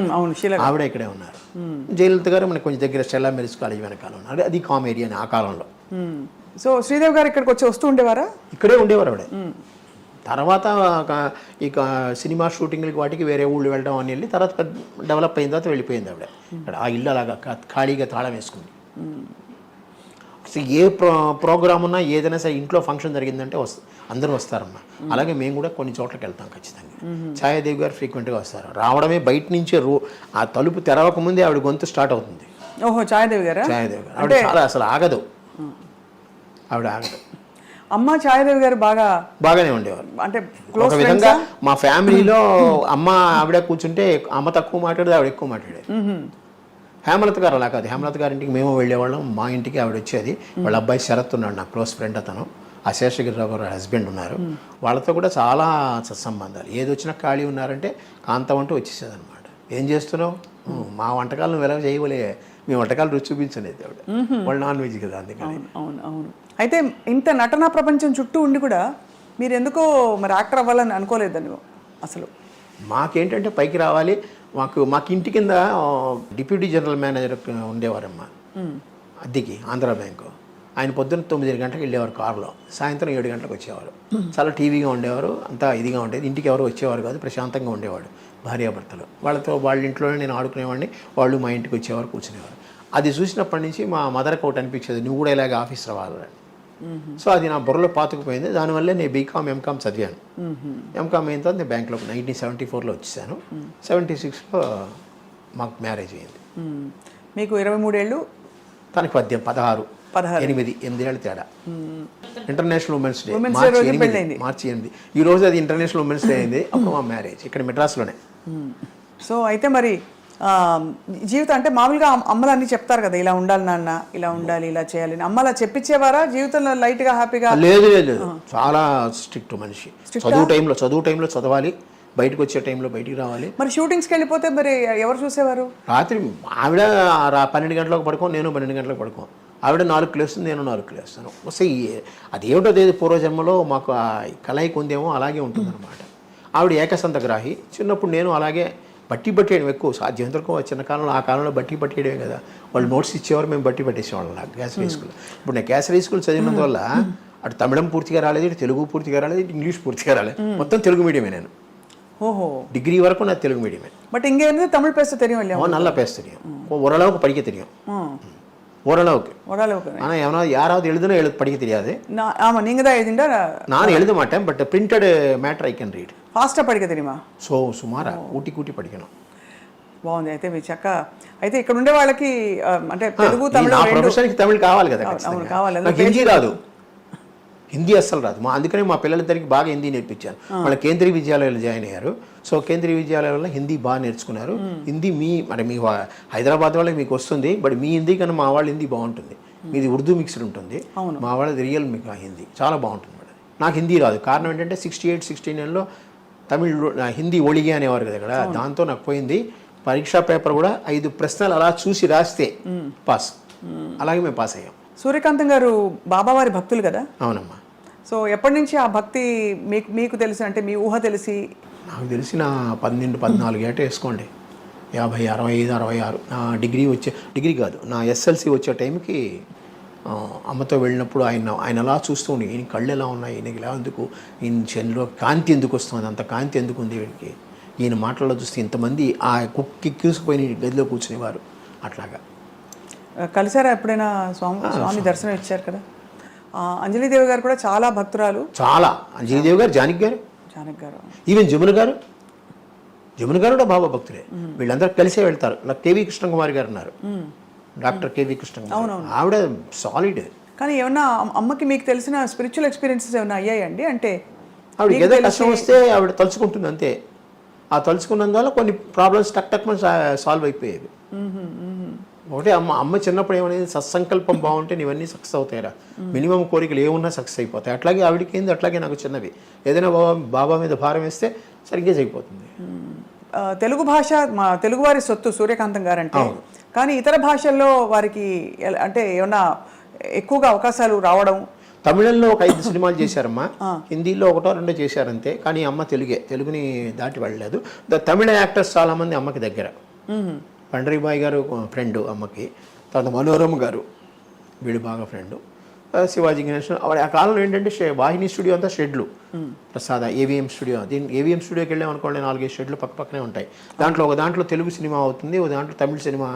ఆవిడ. ఇక్కడే ఉన్నారు. జయలలిత గారు మనకు కొంచెం దగ్గర స్టెల్లా మెరిస్ కాలేజ్ వెనకాల ఉన్నారు. అది కామెడీ అని ఆ కాలంలో. సో శ్రీదేవి గారు ఇక్కడికి వస్తూ ఉండేవారా? ఇక్కడే ఉండేవారు ఆవిడ. తర్వాత ఇక సినిమా షూటింగ్లకి వాటికి వేరే ఊళ్ళు వెళ్ళడం అని వెళ్ళి తర్వాత డెవలప్ అయిన తర్వాత వెళ్ళిపోయింది ఆవిడ. ఇక్కడ ఆ ఇల్లు అలాగా ఖాళీగా తాళం వేసుకుంది. సో ఏ ప్రోగ్రామ్ ఉన్నా ఏదైనా సరే ఇంట్లో ఫంక్షన్ జరిగిందంటే అందరూ వస్తారమ్మా. అలాగే మేము కూడా కొన్ని చోట్లకి వెళ్తాం ఖచ్చితంగా. ఛాయాదేవి గారు ఫ్రీక్వెంట్గా వస్తారు. రావడమే బయట నుంచే ఆ తలుపు తెరవక ముందే ఆవిడ గొంతు స్టార్ట్ అవుతుంది. ఓహో, ఛాయాదేవి గారా? ఛాయాదేవి గారు ఆవిడ చాలా అసలు ఆగదు, ఆవిడ ఆగదు. అమ్మ ఛాయాదేవి గారు బాగానే ఉండేవారు. అంటే ఒక విధంగా మా ఫ్యామిలీలో అమ్మ ఆవిడ కూర్చుంటే అమ్మ తక్కువ మాట్లాడేది, ఆవిడ ఎక్కువ మాట్లాడేది. హేమలత గారు అలా కాదు. హేమలత గారి ఇంటికి మేము వెళ్ళేవాళ్ళం, మా ఇంటికి ఆవిడ వచ్చేది. వాళ్ళ అబ్బాయి శరత్ ఉన్నాడు, నా క్లోజ్ ఫ్రెండ్ అతను. ఆ శేషగిరిరావు గారు హస్బెండ్ ఉన్నారు. వాళ్ళతో కూడా చాలా సత్సంబంధాలు. ఏది వచ్చినా ఖాళీ ఉన్నారంటే కాంతం అంటూ వచ్చేసేది అనమాట. ఏం చేస్తున్నావు, మా వంటకాలు నువ్వు ఎలా చేయవలే, మీ వంటకాలు రుచి చూపించలేదు ఆవిడ. వాళ్ళు నాన్ వెజ్ కదా, అందుకని. అవును అవును. అయితే ఇంత నటనా ప్రపంచం చుట్టూ ఉండి కూడా మీరు ఎందుకో మరి యాక్టర్ అవ్వాలని అనుకోలేదని అసలు? మాకేంటంటే పైకి రావాలి. మాకు ఇంటి కింద డిప్యూటీ జనరల్ మేనేజర్ ఉండేవారమ్మా అద్దెకి, ఆంధ్ర బ్యాంకు. ఆయన పొద్దున్న 9 గంటలకు వెళ్ళేవారు కారులో, సాయంత్రం 7 గంటలకు వచ్చేవారు. చాలా టీవీగా ఉండేవారు, అంతా ఇదిగా ఉండేది. ఇంటికి ఎవరు వచ్చేవారు కాదు, ప్రశాంతంగా ఉండేవాడు. భార్యాభర్తలు వాళ్ళ ఇంట్లోనే నేను ఆడుకునేవాడిని, వాళ్ళు మా ఇంటికి వచ్చేవారు, కూర్చునేవారు. అది చూసినప్పటి నుంచి మా మదర్కి ఒకటి అనిపించేది, నువ్వు కూడా ఇలాగ ఆఫీస్ రావాలని. సో అది నా బుర్రలో పాతుకుపోయింది. దానివల్లే నేను బీకామ్ ఎంకామ్ చదివాను. ఎంకామ్ అయిన తర్వాత నేను బ్యాంక్లో 1974లో వచ్చేసాను. 76లో మాకు మ్యారేజ్ అయింది. మీకు 23 ఏళ్ళు, తనకి 16, 8 ఏళ్ళ తేడా. ఇంటర్నేషనల్ ఉమెన్స్ డే మార్చి 8. ఈ రోజు అది ఇంటర్నేషనల్ ఉమెన్స్ డే అయింది. అప్పుడు మా మ్యారేజ్ ఇక్కడ మెడ్రాస్లోనే. సో అయితే మరి జీవితం అంటే మామూలుగా అమ్మలు అన్నీ చెప్తారు కదా, ఇలా ఉండాలి నాన్న, ఇలా ఉండాలి, ఇలా చేయాలి. అమ్మ అలా చెప్పించేవారా జీవితంలో లైట్గా హ్యాపీగా? లేదు, చాలా స్ట్రిక్ట్ మనిషి. చదువు టైంలో చదవాలి, బయటకు వచ్చే టైంలో బయటికి రావాలి. మరి షూటింగ్స్కి వెళ్ళిపోతే మరి ఎవరు చూసేవారు? రాత్రి ఆవిడ 12 గంటలకు పడుకో, నేను 12 గంటలకు పడుకో. ఆవిడ 4 లేస్తుంది, నేను 4 లేస్తాను. వస్తే అదేమిటో అదేది పూర్వజన్మలో మాకు ఆ కలయిక ఉందేమో, అలాగే ఉంటుందన్నమాట. ఆవిడ ఏకసంతగ్రాహి. చిన్నప్పుడు నేను అలాగే బట్టి పట్టేయడం ఎక్కువ సాధ్యమంతరకు. చిన్న కాలంలో ఆ కాలంలో బట్టి పట్టేయడమే కదా, వాళ్ళు నోట్స్ ఇచ్చేవారు, మేము బట్టి పట్టేసేవాళ్ళం. నాకు కేసరీ స్కూల్. ఇప్పుడు నేను కేసరీ స్కూల్ చదివినందువల్ల అటు తమిళం పూర్తిగా రాలేదు, ఇటు తెలుగు పూర్తిగా రాలేదు, ఇటు ఇంగ్లీష్ పూర్తిగా రాలేదు. మొత్తం తెలుగు మీడియమే నేను. ఓహో, డిగ్రీ వరకు నాకు తెలుగు మీడియమే. బట్ ఇంకే தமிழ் பேச தெரியும் இல்லையா? நல்லா பேச தெரியும், ஓரளவுக்கு படிக்க தெரியும். ஓரளவுக்கு. ஆனால் எவனா யாராவது எழுதுனா படிக்க தெரியாது. ஆமாம், நீங்கள் தான் எழுதிண்டா? நான் எழுத மாட்டேன், but printed matter I can read. ఫాస్ట్గా పడిక తెలియమా? సో సుమారా కూటి పడికను. బాగుంది. అయితే మీ చక్క అయితే ఇక్కడ ఉండే వాళ్ళకి అంటే తెలుగు తమిళ ప్రొఫెషన్కి తమిళ్ కావాలి కదా. కావాలి. నాకు హిందీ రాదు, హిందీ అస్సలు రాదు. అందుకనే మా పిల్లలిద్దరికి బాగా హిందీ నేర్పించాను. వాళ్ళ కేంద్రీయ విద్యాలయాలు జాయిన్ అయ్యారు. సో కేంద్రీయ విద్యాలయాల్లో హిందీ బాగా నేర్చుకున్నారు. హిందీ మీ హైదరాబాద్ వాళ్ళకి మీకు వస్తుంది, బట్ మీ హిందీ కన్నా మా వాళ్ళ హిందీ బాగుంటుంది. మీది ఉర్దూ మిక్స్డ్ ఉంటుంది, మా వాళ్ళది రియల్ మీకు హిందీ చాలా బాగుంటుంది. నాకు హిందీ రాదు. కారణం ఏంటంటే 68-69లో హిందీ ఒళిగే అనేవారు కదా ఇక్కడ, దాంతో నాకు పోయింది. పరీక్షా పేపర్ కూడా 5 ప్రశ్నలు అలా చూసి రాస్తే పాస్. అలాగే మేము పాస్ అయ్యాం. సూర్యకాంతం గారు బాబావారి భక్తులు కదా? అవునమ్మా. సో ఎప్పటి నుంచి ఆ భక్తి మీకు తెలిసి, అంటే మీ ఊహ తెలిసి? నాకు తెలిసిన 12-14 ఏట వేసుకోండి. 50, 65, 66 నా డిగ్రీ కాదు, నా ఎస్ఎల్సి వచ్చే టైంకి అమ్మతో వెళ్ళినప్పుడు ఆయన అలా చూస్తూ ఉండి, ఈయన కళ్ళు ఎలా ఉన్నాయి, ఈయనకి ఎలా ఎందుకు, ఈయన చెన్లో కాంతి ఎందుకు వస్తుంది, అంత కాంతి ఎందుకు ఉంది వీడికి, ఈయన మాటల్లో చూస్తే ఇంతమంది ఆ కూసుకుపోయిన గదిలో కూర్చునేవారు. అట్లాగా కలిసారా ఎప్పుడైనా? స్వామి దర్శనం ఇచ్చారు కదా. అంజలిదేవి గారు కూడా చాలా భక్తురాలు. చాలా. అంజలిదేవి గారు, జానకి గారు, ఈవెన్ జమున గారు కూడా బాబా భక్తులే. వీళ్ళందరూ కలిసే వెళ్తారు. నాకు కేవీ కృష్ణకుమారి గారు ఉన్నారు, డాక్టర్ కేవీ కృష్ణకుమారి. ఆవిడ సాలిడ్. కానీ ఏమన్నా అమ్మకి మీకు తెలిసిన స్పిరిచువల్ ఎక్స్పీరియన్సెస్ ఏమైనా అయ్యాయండి? అంటే ఆవిడ ఏదో కష్టం వస్తే ఆవిడ తలుచుకుంటుంది అంతే. ఆ తలుచుకున్నందువల్ల కొన్ని ప్రాబ్లమ్స్ టక్ సాల్వ్ అయిపోయేవి. ఒకటే అమ్మ చిన్నప్పుడు ఏమనేది, సత్సంకల్పం బాగుంటే ఇవన్నీ సక్సెస్ అవుతాయిరా, మినిమం కోరికలు ఏమున్నా సక్సెస్ అయిపోతాయి. అట్లాగే ఆవిడకి ఏంది, అట్లాగే నాకు చిన్నవి. ఏదైనా బాబా మీద భారం వేస్తే సరిగ్గా అయిపోతుంది. తెలుగు భాష మా తెలుగువారి సొత్తు సూర్యకాంతం గారు అంటే. కానీ ఇతర భాషల్లో వారికి అంటే ఏమన్నా ఎక్కువగా అవకాశాలు రావడం? తమిళంలో ఒక 5 సినిమాలు చేశారమ్మా, హిందీలో 1-2 చేశారంతే. కానీ అమ్మ తెలుగుని దాటి వెళ్ళలేదు. తమిళ యాక్టర్స్ చాలామంది అమ్మకి దగ్గర. పండరీబాయ్ గారు ఫ్రెండ్ అమ్మకి, తర్వాత మనోరమ గారు వీడు బాగా ఫ్రెండ్. శివాజీ గణేషన్ ఆ కాలంలో ఏంటంటే వాహిని స్టూడియో అంతా షెడ్లు ప్రసాద ఏవిఎం స్టూడియో. దీని ఏవిఎం స్టూడియోకి వెళ్ళాం అనుకోండి 4-5 షెడ్లు పక్కనే ఉంటాయి. ఒక దాంట్లో తెలుగు సినిమా అవుతుంది, ఒక దాంట్లో తమిళ సినిమా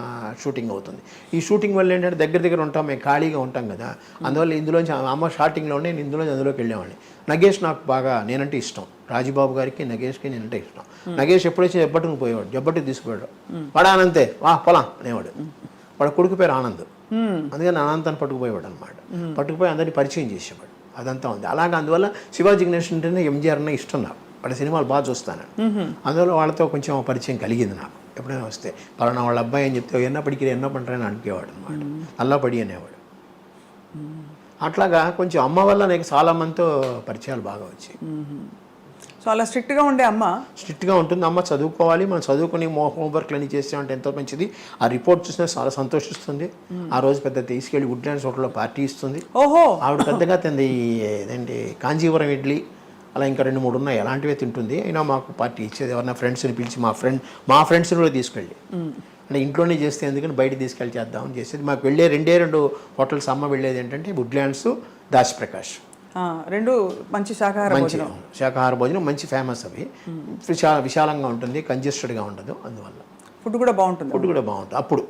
షూటింగ్ అవుతుంది. ఈ షూటింగ్ వల్ల ఏంటంటే దగ్గర ఉంటాం, మేము ఖాళీగా ఉంటాం కదా, అందువల్ల ఇందులోంచి అమ్మ షార్టింగ్లో ఉండే నేను అందులోకి వెళ్ళేవాడిని. నగేష్ నాకు బాగా నేనంటే ఇష్టం, రాజుబాబు గారికి నగేష్కి నేనంటే ఇష్టం. నగేష్ ఎప్పుడైతే జబ్బట్టుకు పోయేవాడు, జబ్బట్టుకు తీసుకుపోయాడు, వాడానంతే వా పొలం అనేవాడు. వాడు కొడుకు పేరు ఆనంద్, అందుకని అనంతాన్ని పట్టుకుపోయేవాడు అనమాట. పట్టుకుపోయి అందరినీ పరిచయం చేసేవాడు, అదంతా ఉంది. అలాగే అందువల్ల శివాజీ గణేషన్ అంటేనే ఎంజీఆర్ అన్న ఇష్టం నాకు, వాళ్ళ సినిమాలు బాగా చూస్తాను. అందువల్ల వాళ్ళతో కొంచెం పరిచయం కలిగింది నాకు. ఎప్పుడైనా వస్తే పలానా వాళ్ళ అబ్బాయి అని చెప్తే ఎన్నప్పటికీ ఎన్నో పంటని అనిపేవాడు అనమాట, అల్లాపడి అనేవాడు. అట్లాగా కొంచెం అమ్మ వల్ల నాకు చాలా మందితో పరిచయాలు బాగా వచ్చాయి. సో అలా స్ట్రిక్ట్గా ఉండే అమ్మ స్ట్రిక్ట్గా ఉంటుంది. అమ్మ చదువుకోవాలి, మనం చదువుకుని హోంవర్క్లు అన్నీ చేసామంటే ఎంతో మంచిది. ఆ రిపోర్ట్ చూసినా చాలా సంతోషిస్తుంది. ఆ రోజు పెద్ద తీసుకెళ్ళి వుడ్లాండ్స్ హోటల్లో పార్టీ ఇస్తుంది. ఓహో, ఆవిడ పెద్దగా తింది ఏదండి కాంజీవరం ఇడ్లీ, అలా ఇంకా 2-3 ఉన్నాయి, అలాంటివే తింటుంది. అయినా మాకు పార్టీ ఇచ్చేది. ఎవరైనా ఫ్రెండ్స్ని పిలిచి మా ఫ్రెండ్స్ని కూడా తీసుకెళ్ళి, అంటే ఇంట్లోనే చేస్తే ఎందుకని బయట తీసుకెళ్ళి చేద్దామని చేసేది. మాకు వెళ్ళే 2 హోటల్స్ అమ్మ వెళ్ళేది ఏంటంటే వుడ్లాండ్స్, దాశప్రకాష్, 2 మంచి శాకాహార భోజనం మంచి ఫేమస్. అవి విశాలంగా ఉంటుంది, కంజెస్టెడ్గా ఉండదు. అందువల్ల ఫుడ్ కూడా బాగుంటుంది. అప్పుడు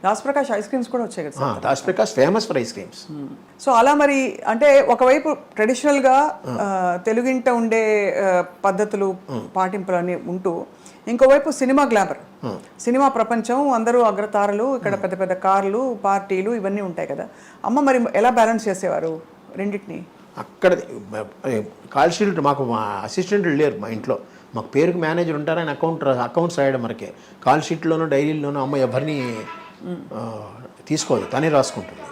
దాశప్రకాష్ ఐస్ క్రీమ్స్ కూడా వచ్చాయి కదా. Dasaprakash famous for ice creams. So అలా మరి అంటే ఒకవైపు ట్రెడిషనల్గా తెలుగింట ఉండే పద్ధతులు పాటింపులని ఉంటూ, ఇంకోవైపు సినిమా గ్లామర్, సినిమా ప్రపంచం, అందరూ అగ్రతారలు, ఇక్కడ పెద్ద పెద్ద కార్లు, పార్టీలు ఇవన్నీ ఉంటాయి కదా. అమ్మ మరి ఎలా బ్యాలెన్స్ చేసేవారు రెండింటిని? అక్కడ కాల్ షీట్ మాకు మా అసిస్టెంట్లు లేరు మా ఇంట్లో. మాకు పేరుకి మేనేజర్ ఉంటారు, ఆయన అకౌంట్స్ రాయడం మనకే. కాల్ షీట్లోనూ డైరీలోనూ అమ్మ ఎవరిని తీసుకోదు, తనే రాసుకుంటుంది.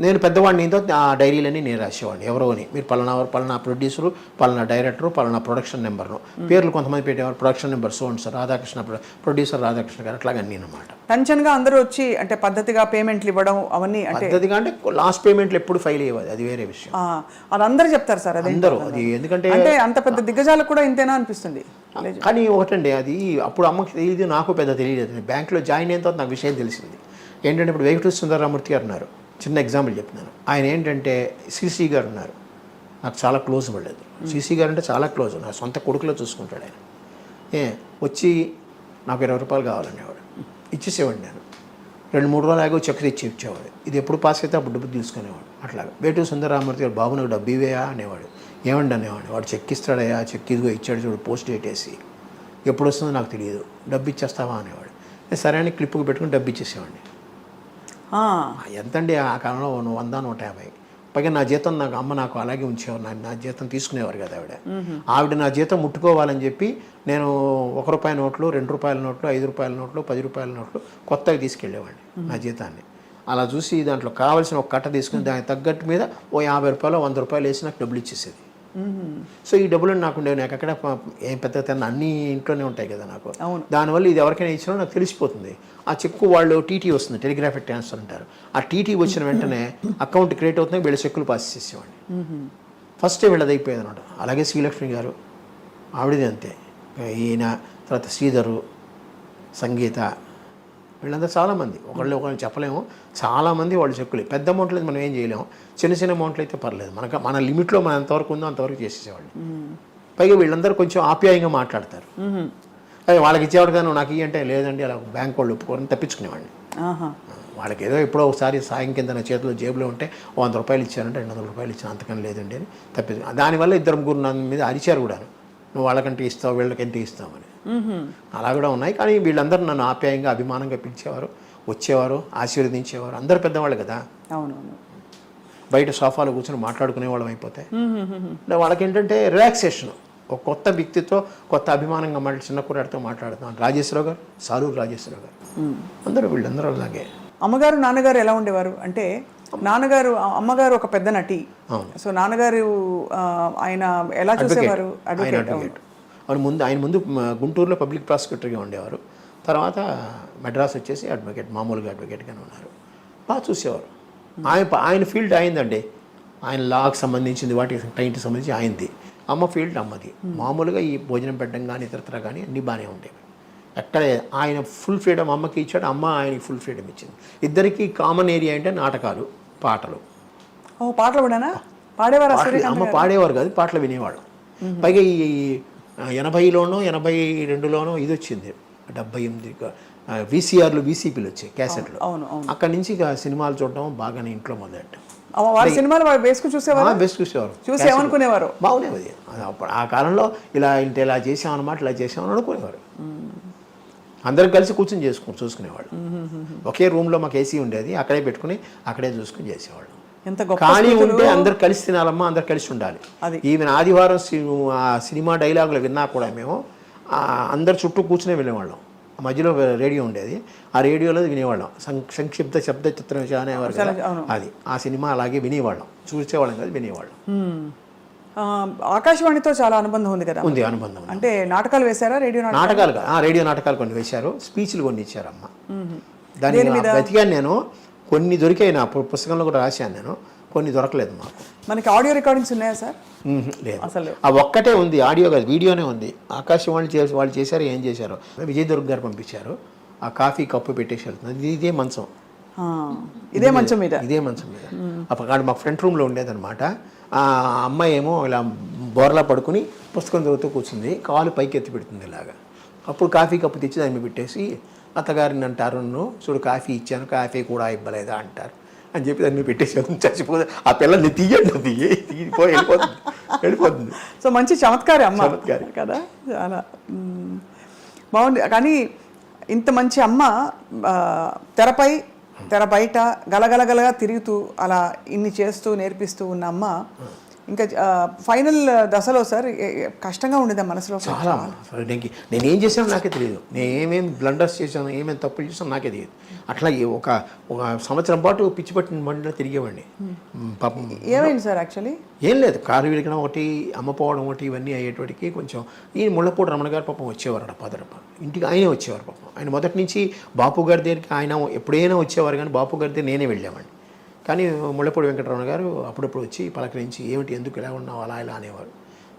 నేను పెద్దవాడిని, ఆ డైరీలన్నీ నేను రాసేవాడిని. ఎవరో అని, మీరు పలానా ప్రొడ్యూసరు, పలానా డైరెక్టరు, పలానా ప్రొడక్షన్ నెంబర్ను పేర్లు కొంతమంది పెట్టేవారు. Production number sir Radhakrishna, producer Radhakrishna గారు, అట్లాగే అన్నీ అనమాట. టెన్షన్గా అందరూ వచ్చి అంటే పద్ధతిగా పేమెంట్లు ఇవ్వడం అవన్నీ, అంటే పద్ధతిగా అంటే లాస్ట్ పేమెంట్లు ఎప్పుడు ఫెయిల్ అయ్యేది, అది వేరే విషయం. అది అందరూ చెప్తారు సార్, అది అందరూ. అది ఎందుకంటే అంటే అంత పెద్ద దిగ్గజాలకు కూడా ఇంతేనా అనిపిస్తుంది. కానీ ఒకటండి, అది అప్పుడు అమ్మకి తెలియదు, నాకు పెద్ద తెలియదు. బ్యాంకులో జాయిన్ అయిన తర్వాత నాకు విషయం తెలిసింది ఏంటంటే, ఇప్పుడు వెంకటేశ్వర సుందరరామూర్తి గారు ఉన్నారు, చిన్న ఎగ్జాంపుల్ చెప్తున్నాను. ఆయన ఏంటంటే సిసి గారు ఉన్నారు, నాకు చాలా క్లోజ్ పడలేదు. సిసి గారు అంటే చాలా క్లోజ్, నా సొంత కొడుకులో చూసుకుంటాడు ఆయన. వచ్చి నాకు 20 రూపాయలు కావాలనేవాడు, ఇచ్చేసేవాడు. నేను 2-3 రోజులు ఆగి చెక్ తెచ్చి ఇచ్చేవాడు. ఇది ఎప్పుడు పాస్ అయితే అప్పుడు డబ్బు తీసుకునేవాడు. అట్లాగా వేటూరు సుందరరామూర్తి గారు, బాబు నాకు డబ్బు ఇవేయా అనేవాడు. ఏమండి అనేవాడు. వాడు చెక్ ఇస్తాడయ్యా, చెక్ ఇదిగో ఇచ్చాడు చూడు, పోస్ట్ డేట్ వేసి, ఎప్పుడు వస్తుందో నాకు తెలియదు, డబ్బు ఇచ్చేస్తావా అనేవాడు. సరే అని క్లిప్కి పెట్టుకుని డబ్బు ఇచ్చేసేవాడిని. ఎంతండి ఆ కాలంలో 100-150. పైగా నా జీతం నాకు అలాగే ఉంచేవారు. నా జీతం తీసుకునేవారు కదా ఆవిడ నా జీతం ముట్టుకోవాలని చెప్పి నేను ₹1 నోట్లు, ₹2 నోట్లు, ₹5 నోట్లు, ₹10 నోట్లు కొత్తగా తీసుకెళ్ళేవాడిని నా జీతాన్ని. అలా చూసి దాంట్లో కావాల్సిన ఒక కట్ట తీసుకుని దానికి తగ్గట్టు మీద ఓ ₹50, ₹100 వేసి నాకు డబ్బులు ఇచ్చేసేది. సో ఈ డబ్బులు నాకు ఉండేవి. నాకు అక్కడ ఏం పెద్ద అన్నీ ఇంట్లోనే ఉంటాయి కదా నాకు. దానివల్ల ఇది ఎవరికైనా ఇచ్చినా నాకు తెలిసిపోతుంది. ఆ చెక్కు వాళ్ళు టీటీ వస్తుంది, టెలిగ్రాఫిక్ ట్రాన్స్ఫర్ అంటారు. ఆ టీటీ వచ్చిన వెంటనే అకౌంట్ క్రియేట్ అవుతుంది, వీళ్ళ చెక్కులు పాస్ చేసేవాడిని. ఫస్టే వీళ్ళది అయిపోయేది అనమాట. అలాగే శ్రీలక్ష్మి గారు, ఆవిడది అంతే. ఈయన తర్వాత శ్రీధరు, సంగీత, వీళ్ళంతా చాలామంది, ఒకళ్ళు చెప్పలేము, చాలామంది వాళ్ళు చెక్కులు. పెద్ద అమౌంట్లు అయితే మనం ఏం చేయలేము, చిన్న అమౌంట్లు అయితే పర్లేదు, మన లిమిట్లో మనం ఎంతవరకు ఉందో అంతవరకు చేసేసేవాళ్ళు. పైగా వీళ్ళందరూ కొంచెం ఆప్యాయంగా మాట్లాడతారు. అదే వాళ్ళకి ఇచ్చేవాడు కానీ నాకు ఇవి అంటే లేదండి, అలా బ్యాంక్ వాళ్ళు ఒప్పుకోరని తప్పించుకునేవాడిని. వాళ్ళకి ఏదో ఎప్పుడో ఒకసారి సాయం కింద నా చేతిలో జేబులో ఉంటే ₹100 ఇచ్చారంటే ₹200 ఇచ్చాను, అంతకని లేదండి అని తప్పించు. దానివల్ల 2-3 నా మీద అరిచారు కూడా, నువ్వు వాళ్ళకంటే ఇస్తావు, వీళ్ళకంటే ఇస్తామని. అలా కూడా ఉన్నాయి. కానీ వీళ్ళందరూ నన్ను ఆప్యాయంగా, అభిమానంగా పిలిచేవారు, వచ్చేవారు, ఆశీర్వదించేవారు. అందరు పెద్దవాళ్ళు కదా. అవునవును. బయట సోఫాలో కూర్చొని మాట్లాడుకునే వాళ్ళం అయిపోతే వాళ్ళకి ఏంటంటే రిలాక్సేషన్. ఒక కొత్త వ్యక్తితో కొత్త అభిమానంగా చిన్న కుర్రాడితో మాట్లాడుతున్నాను. రాజేశ్వరరావు గారు, సాలూరు రాజేశ్వరరావు గారు, వీళ్ళందరూ అలాగే. అమ్మగారు నాన్నగారు ఎలా ఉండేవారు అంటే, అమ్మగారు ఒక పెద్ద నటి. సో నాన్నగారు ఆయన ఎలా చూసేవారు? అడ్వకేట్. ఆయన ముందు గుంటూరులో పబ్లిక్ ప్రాసిక్యూటర్గా ఉండేవారు. తర్వాత మెడ్రాస్ వచ్చేసి అడ్వకేట్, మామూలుగా అడ్వకేట్గానే ఉన్నారు. బాగా చూసేవారు. ఆయన ఫీల్డ్ అయిందండి. ఆయన లాకి సంబంధించింది, వాటికి టైంకి సంబంధించి ఆయనది. అమ్మ ఫీల్డ్ అమ్మది. మామూలుగా ఈ భోజనం పెట్టడం కానీ ఇతరత్ర కానీ అన్నీ బాగానే ఉండేవి. ఎక్కడ ఆయన ఫుల్ ఫ్రీడమ్ అమ్మకి ఇచ్చాడు, అమ్మ ఆయనకి ఫుల్ ఫ్రీడమ్ ఇచ్చింది. ఇద్దరికి కామన్ ఏరియా అంటే నాటకాలు, పాటలు. ఓ పాటలు పాడానా పాడేవారా పాటలు సూర్యకాంత్ అమ్మ గారు? పాడేవారు కాదు, పాటలు వినేవాళ్ళం. పైగా ఈ 80లోనో 82లోనో ఇది వచ్చింది, 78 వీసీఆర్లు వీసీపీలు వచ్చాయి క్యాసెట్లు. అవును, అవును. అక్కడి నుంచి ఇక సినిమాలు చూడడం బాగానే ఇంట్లో మొదలెట్టాం. వారి సినిమాలు వారు వేసుకుని చూసేవారు, బెస్ట్ చూసేవారు, చూసి ఏమనుకునేవారు? బాగునేది అప్పుడు ఆ కాలంలో. ఇలా చేసామన్నమాట, ఇలా చేసామని అనుకునేవారు. అందరం కలిసి కూర్చొని చూసుకునేవాళ్ళు. ఒకే రూమ్లో మాకు ఏసీ ఉండేది, అక్కడే పెట్టుకుని అక్కడే చూసుకుని చేసేవాళ్ళు. ఎంత గొప్ప ఖాళీ స్మృతులు. ఉంటే అందరు కలిసి తినాలమ్మా, అందరు కలిసి ఉండాలి. అది. ఈవెన్ ఆదివారం ఆ సినిమా డైలాగులు విన్నా కూడా మేము అందరు చుట్టూ కూర్చునే వెళ్ళేవాళ్ళం. మధ్యలో రేడియో ఉండేది, ఆ రేడియోలో వినేవాళ్ళం. సంక్షిప్త శబ్ద చిత్రం అనేవారు కదా, అది ఆ సినిమా అలాగే వినేవాళ్ళం. చూసేవాళ్ళం కాదు, వినేవాళ్ళం. ఆకాశవాణితో చాలా అనుబంధం ఉంది కదా? ఉంది అనుబంధం. అంటే నాటకాలు వేశారా? రేడియో నాటకాలు, రేడియో నాటకాలు కొన్ని వేశారు, స్పీచ్లు కొన్ని ఇచ్చారమ్మ. దాని బతికాను నేను. కొన్ని దొరికాయి, నా పుస్తకంలో కూడా రాశాను నేను, కొన్ని దొరకలేదు మాకు. మనకి ఆడియో రికార్డింగ్స్ ఉన్నాయా సార్? లేదు, అసలు ఆ ఒక్కటే ఉంది, ఆడియో కాదు, వీడియోనే ఉంది. ఆకాశవాణి వాళ్ళు చేశారు, ఏం చేశారు, విజయ్ దుర్గ్ గారు పంపించారు. ఆ కాఫీ కప్పు పెట్టేసి వెళ్తుంది, ఇదే మంచం, ఇదే మంచం మీద, ఇదే మంచం మీద. అప్పుడు మా ఫ్రంట్ రూమ్లో ఉండేదన్నమాట. ఆ అమ్మాయి ఏమో ఇలా బోర్లా పడుకుని పుస్తకం చదువుతూ కూర్చుంది, కాలు పైకి ఎత్తి పెడుతుంది ఇలాగా. అప్పుడు కాఫీ కప్పు తెచ్చి దాన్ని పెట్టేసి, అత్తగారిని అంటారు, చూడు కాఫీ ఇచ్చాను, కాఫీ కూడా ఇవ్వలేదా అంటారు అని చెప్పి దాన్ని పెట్టేసి చచ్చిపోతుంది. ఆ పిల్లల్ని తీయండి, వెళ్ళిపోతుంది. సో మంచి చమత్కారి అమ్మ చమత్కారి కదా, చాలా బాగుంది. కానీ ఇంత మంచి అమ్మ తెర బయట గలగలగలగా తిరుగుతూ అలా ఇన్ని చేస్తూ నేర్పిస్తూ ఉన్న అమ్మ ఇంకా ఫైనల్ దశలో సార్ కష్టంగా ఉండేదా మనసులో? చాలా. నేను ఏం చేశానో నాకే తెలియదు, నేను ఏమేమి బ్లండర్స్ చేశాను, ఏమేమి తప్పులు చేశాను నాకే తెలియదు. అట్లా ఒక సంవత్సరం పాటు పిచ్చి పట్టిన బండిలో తిరిగేవాడిని. పాపం ఏమైంది సార్? యాక్చువల్లీ ఏం లేదు, కారు విరగడం ఒకటి, అమ్మపోవడం ఒకటి, ఇవన్నీ అయ్యేటికి కొంచెం. ఈ ముళ్ళపూడి రమణ గారు పాపం వచ్చేవారు, పదరప ఇంటికి ఆయనే వచ్చేవారు. పాపం ఆయన మొదటి నుంచి బాపు గారి దగ్గరికి ఆయన ఎప్పుడైనా వచ్చేవారు, కానీ బాపు గారి దగ్గర నేనే వెళ్ళేవాడిని. కానీ ముళ్ళపూడి వెంకటరమణ గారు అప్పుడప్పుడు వచ్చి పలకరించి, ఏమిటి ఎందుకు ఇలా ఉన్నావు అలా ఇలా అనేవారు.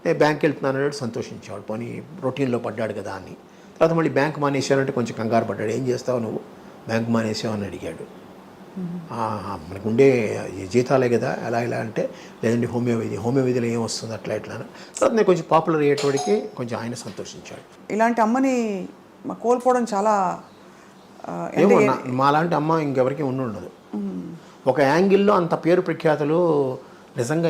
నేను బ్యాంక్ వెళ్తున్నాను అన్నాడు, సంతోషించేవాడు, పోనీ రొటీన్లో పడ్డాడు కదా అని. తర్వాత మళ్ళీ బ్యాంక్ మానేసానంటే కొంచెం కంగారు పడ్డాడు, ఏం చేస్తావు నువ్వు బ్యాంక్ మానేసావు అని అడిగాడు. మనకు ఉండే జీతాలే కదా ఎలా ఇలా అంటే, లేదండి హోమియోపతిలో ఏం వస్తుంది అట్లా ఇట్లా. తర్వాత నేను కొంచెం పాపులర్ అయ్యేటోడికి కొంచెం ఆయన సంతోషించాడు. ఇలాంటి అమ్మని కోల్పోవడం చాలా ఏమో, మాలాంటి అమ్మ ఇంకెవరికి ఉండదు. ఒక యాంగిల్లో అంత పేరు ప్రఖ్యాతులు నిజంగా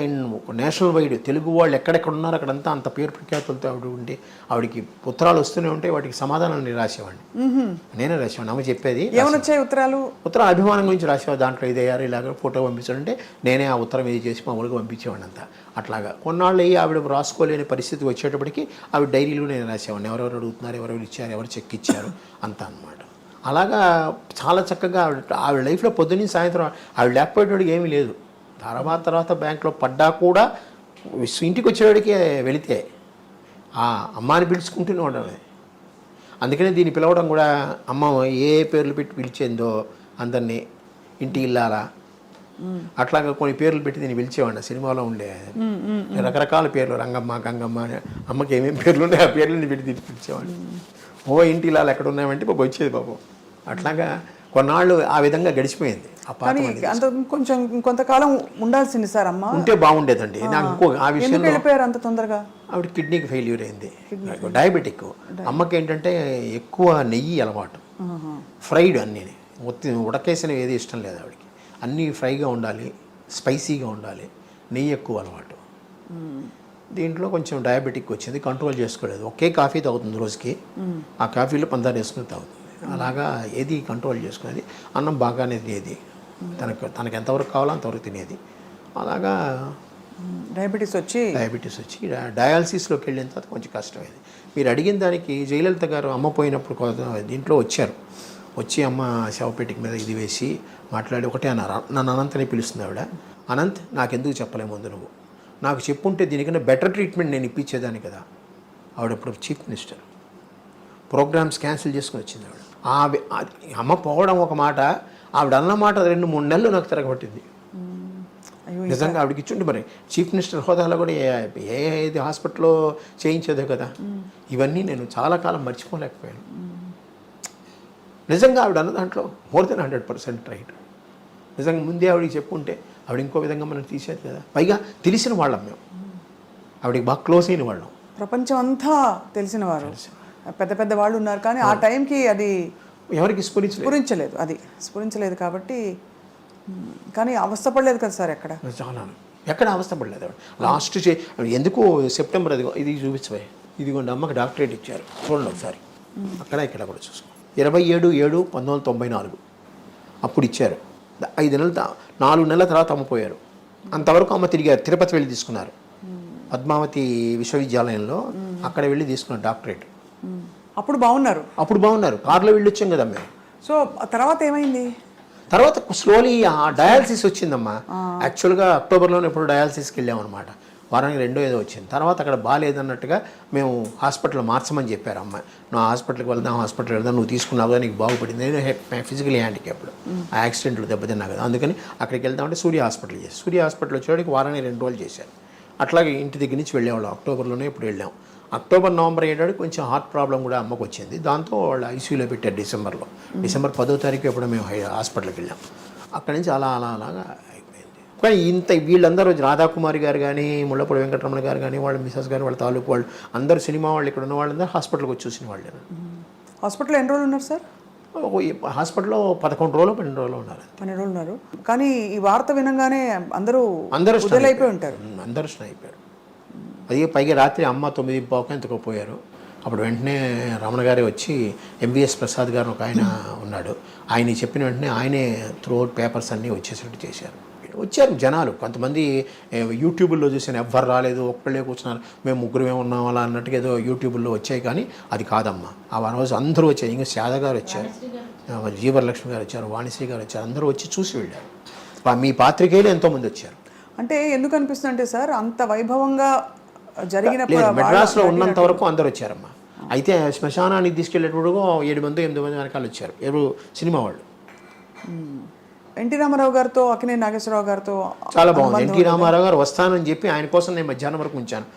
నేషనల్ వైడ్ తెలుగు వాళ్ళు ఎక్కడెక్కడ ఉన్నారో అక్కడంతా అంత పేరు ప్రఖ్యాతులతో ఆవిడ ఉండి, ఆవిడకి ఉత్తరాలు వస్తూనే ఉంటాయి, వాటికి సమాధానాలు నేను రాసేవాడిని, నేనే రాసేవాడిని. అమ్మ చెప్పేది ఏమనొచ్చాయి ఉత్తరాలు అభిమానం గురించి రాసేవాడు. దాంట్లో ఇదయ్యారు ఇలాగ ఫోటో పంపించాడంటే నేనే ఆ ఉత్తరం ఇది చేసి మామూలుగా పంపించేవాడిని అంతా. అట్లాగా కొన్నాళ్ళు అయ్యి ఆవిడ రాసుకోలేని పరిస్థితి వచ్చేటప్పటికి ఆవిడ డైరీలో నేను రాసేవాడిని, ఎవరెవరు అడుగుతున్నారు, ఎవరెవరు ఇచ్చారు, ఎవరు చెక్ ఇచ్చారు అంతా అనమాట. అలాగా చాలా చక్కగా ఆవిడ లైఫ్లో పొద్దున్నీ సాయంత్రం ఆవిడ లేకపోయేటోడికి ఏమీ లేదు. తర్వాత బ్యాంక్లో పడ్డా కూడా ఇంటికి వచ్చేవాడికి వెళితే ఆ అమ్మాని పిలుచుకుంటూనే ఉండమే. అందుకనే దీన్ని పిలవడం కూడా, అమ్మ ఏ పేర్లు పెట్టి పిలిచేందో అందరినీ, ఇంటి ఇల్లాలా అట్లాగా కొన్ని పేర్లు పెట్టి దీన్ని పిలిచేవాడిని. సినిమాలో ఉండే రకరకాల పేర్లు, రంగమ్మ, గంగమ్మ అని అమ్మకి ఏమేమి పేర్లు ఉన్నాయో ఆ పేర్లని పెట్టి దీన్ని పిలిచేవాడిని. ఇంటి ఇల్లాలు ఎక్కడ ఉన్నాయంటే పాపం వచ్చేది పాపం. అట్లాగా కొన్నాళ్ళు ఆ విధంగా గడిచిపోయింది. అంత కొంచెం కొంతకాలం ఉండాల్సింది సార్ అమ్మ, ఉంటే బాగుండేదండి. నాకు ఇంకో ఆ విషయంలో వెళ్ళిపోయారు అంత తొందరగా. ఆవిడ కిడ్నీకి ఫెయిల్యూర్ అయింది, డయాబెటిక్. అమ్మకి ఏంటంటే ఎక్కువ నెయ్యి అలవాటు, ఫ్రైడ్ అన్నీ, ఉడకేసినవి ఏది ఇష్టం లేదు ఆవిడకి. అన్నీ ఫ్రైగా ఉండాలి, స్పైసీగా ఉండాలి, నెయ్యి ఎక్కువ అలవాటు. దీంట్లో కొంచెం డయాబెటిక్ వచ్చింది, కంట్రోల్ చేసుకోలేదు. ఒకే కాఫీ తాగుతుంది రోజుకి, ఆ కాఫీలో పందారు వేసుకుని తాగుతుంది. అలాగా ఏది కంట్రోల్ చేసుకునేది. అన్నం బాగానే తినేది, తనకు ఎంతవరకు కావాలో అంతవరకు తినేది. అలాగా డయాబెటీస్ వచ్చి డయాలసిస్లోకి వెళ్ళిన తర్వాత కొంచెం కష్టమైంది. మీరు అడిగిన దానికి జయలలిత గారు అమ్మ పోయినప్పుడు దీంట్లో వచ్చారు, వచ్చి అమ్మ శవపేటిక మీద ఇది వేసి మాట్లాడి ఒకటే అన్నారు, నన్ను అనంత్ అని పిలుస్తుంది ఆవిడ. అనంత్, నాకెందుకు చెప్పలే ముందు నువ్వు, నాకు చెప్పుంటే దీనికన్నా బెటర్ ట్రీట్మెంట్ నేను ఇప్పించేదాన్ని కదా. ఆవిడప్పుడు చీఫ్ మినిస్టర్, ప్రోగ్రామ్స్ క్యాన్సిల్ చేసుకుని వచ్చింది ఆవిడ. అమ్మ పోవడం ఒక మాట, ఆవిడ అన్నమాట 2-3 నెలలు నాకు తిరగబట్టింది. నిజంగా ఆవిడకి ఇచ్చుంటే మరి చీఫ్ మినిస్టర్ హోదాలో కూడా ఏది హాస్పిటల్లో చేయించేదే కదా. ఇవన్నీ నేను చాలా కాలం మర్చిపోలేకపోయాను. నిజంగా ఆవిడ అన్న దాంట్లో మోర్ దెన్ 100% రైట్. నిజంగా ముందే ఆవిడకి చెప్పుంటే ఆవిడ ఇంకో విధంగా మనం తీసేది కదా. పైగా తెలిసిన వాళ్ళం మేము, ఆవిడకి బాగా క్లోజ్ అయిన వాళ్ళం. ప్రపంచం అంతా తెలిసిన వారు, పెద్ద పెద్ద వాళ్ళు ఉన్నారు, కానీ ఆ టైంకి అది ఎవరికి స్ఫురించలేదు కాబట్టి. కానీ అవస్థపడలేదు కదా సార్ ఎక్కడ? చాలా ఎక్కడ అవస్థపడలేదు. లాస్ట్ ఎందుకు సెప్టెంబర్ ఇది చూపించబోయే, ఇదిగోండి అమ్మకి డాక్టరేట్ ఇచ్చారు, చూడండి ఒకసారి. అక్కడ ఇక్కడ కూడా చూసుకో, 27/7/1994 అప్పుడు ఇచ్చారు. 4 నెలల తర్వాత అమ్మ పోయారు. అంతవరకు అమ్మ తిరిగారు, తిరుపతి వెళ్ళి తీసుకున్నారు, పద్మావతి విశ్వవిద్యాలయంలో అక్కడ వెళ్ళి తీసుకున్నారు డాక్టరేట్. అప్పుడు బాగున్నారు, కారులో వెళ్ళి వచ్చాం కదా మేము. సో తర్వాత ఏమైంది? తర్వాత స్లోలీ డయాలసిస్ వచ్చిందమ్మా. యాక్చువల్గా అక్టోబర్లోనే ఎప్పుడు డయాలసిస్కి వెళ్ళామన్నమాట, వారానికి 2 ఏదో వచ్చింది. తర్వాత అక్కడ బాగాలేదన్నట్టుగా మేము హాస్పిటల్ మార్చమని చెప్పారు అమ్మ. నువ్వు హాస్పిటల్కి వెళ్దాం, నువ్వు తీసుకున్నావు కదా, నీకు బాగుపడింది. నేను ఫిజికలీ హ్యాండిక్యాప్డ్, ఆ యాక్సిడెంట్లు దెబ్బతిన్నా కదా, అందుకని అక్కడికి వెళ్దామంటే సూర్య హాస్పిటల్ చేసి, సూర్య హాస్పిటల్ వచ్చేవాడికి వారానికి 2 రోజులు చేశారు. అట్లాగే ఇంటి దగ్గర నుంచి వెళ్ళేవాళ్ళం. అక్టోబర్లోనే ఇప్పుడు వెళ్ళాం. అక్టోబర్ నవంబర్ అయ్యేటానికి కొంచెం హార్ట్ ప్రాబ్లం కూడా అమ్మకు వచ్చింది. దాంతో వాళ్ళు ఐసీయూలో పెట్టారు డిసెంబర్ 10వ తారీఖు ఎప్పుడో మేము హాస్పిటల్కి వెళ్ళాం. అక్కడి నుంచి అలాగా అయిపోయింది. కానీ వీళ్ళందరూ రాధాకుమారి గారు కానీ, ముళ్ళపూడి వెంకటరమణ గారు కానీ, వాళ్ళ మిసెస్ గారు, వాళ్ళ తాలూకు వాళ్ళు అందరూ, సినిమా వాళ్ళు ఇక్కడ ఉన్న వాళ్ళందరూ హాస్పిటల్కి వచ్చి చూసిన వాళ్ళే. హాస్పిటల్లో ఎన్ని రోజులు ఉన్నారు సార్? హాస్పిటల్లో 11 రోజులు 12 రోజులు ఉన్నారు. 12 రోజులు ఉన్నారు. కానీ ఈ వార్త వినగానే అందరూ అయిపోయి ఉంటారు, అందరూ అయిపోయారు. అది పైగా రాత్రి అమ్మ 9:15 ఎంతకో పోయారు. అప్పుడు వెంటనే రమణ గారే వచ్చి, ఎంబీఎస్ ప్రసాద్ గారు ఒక ఆయన ఉన్నాడు, ఆయన చెప్పిన వెంటనే ఆయనే త్రూఅవుట్ పేపర్స్ అన్నీ వచ్చేసినట్టు చేశారు. వచ్చారు జనాలు, కొంతమంది యూట్యూబ్లో చూసాను, ఎవ్వరు రాలేదు, ఒక్కళ్ళే కూర్చున్నారు, మేము 3 ఉన్నాం అలా అన్నట్టుగా ఏదో యూట్యూబ్లో వచ్చాయి. కానీ అది కాదమ్మా, ఆ రోజు అందరూ వచ్చారు. ఇంకా శాద గారు వచ్చారు, జీవరలక్ష్మి గారు వచ్చారు, వాణిశ్రీ గారు వచ్చారు, అందరూ వచ్చి చూసి వెళ్ళారు. మీ పాత్రికేయులు ఎంతోమంది వచ్చారు. అంటే ఎందుకు అనిపిస్తుంది అంటే సార్, అంత వైభవంగా జరిగినప్పుడు మెడ్రాస్లో ఉన్నంత వరకు అందరు వచ్చారమ్మా. అయితే శ్మశానానికి తీసుకెళ్ళేటప్పుడు 7 మంది 8 మంది వెనకాల వచ్చారు, ఎవరు సినిమా వాళ్ళు. ఎన్టీ రామారావు గారితో, అక్కినేని నాగేశ్వరరావు గారితో చాలా బాగుంది. ఎన్టీ రామారావు గారు వస్తానని చెప్పి ఆయన కోసం నేను మధ్యాహ్నం వరకు ఉంచాను.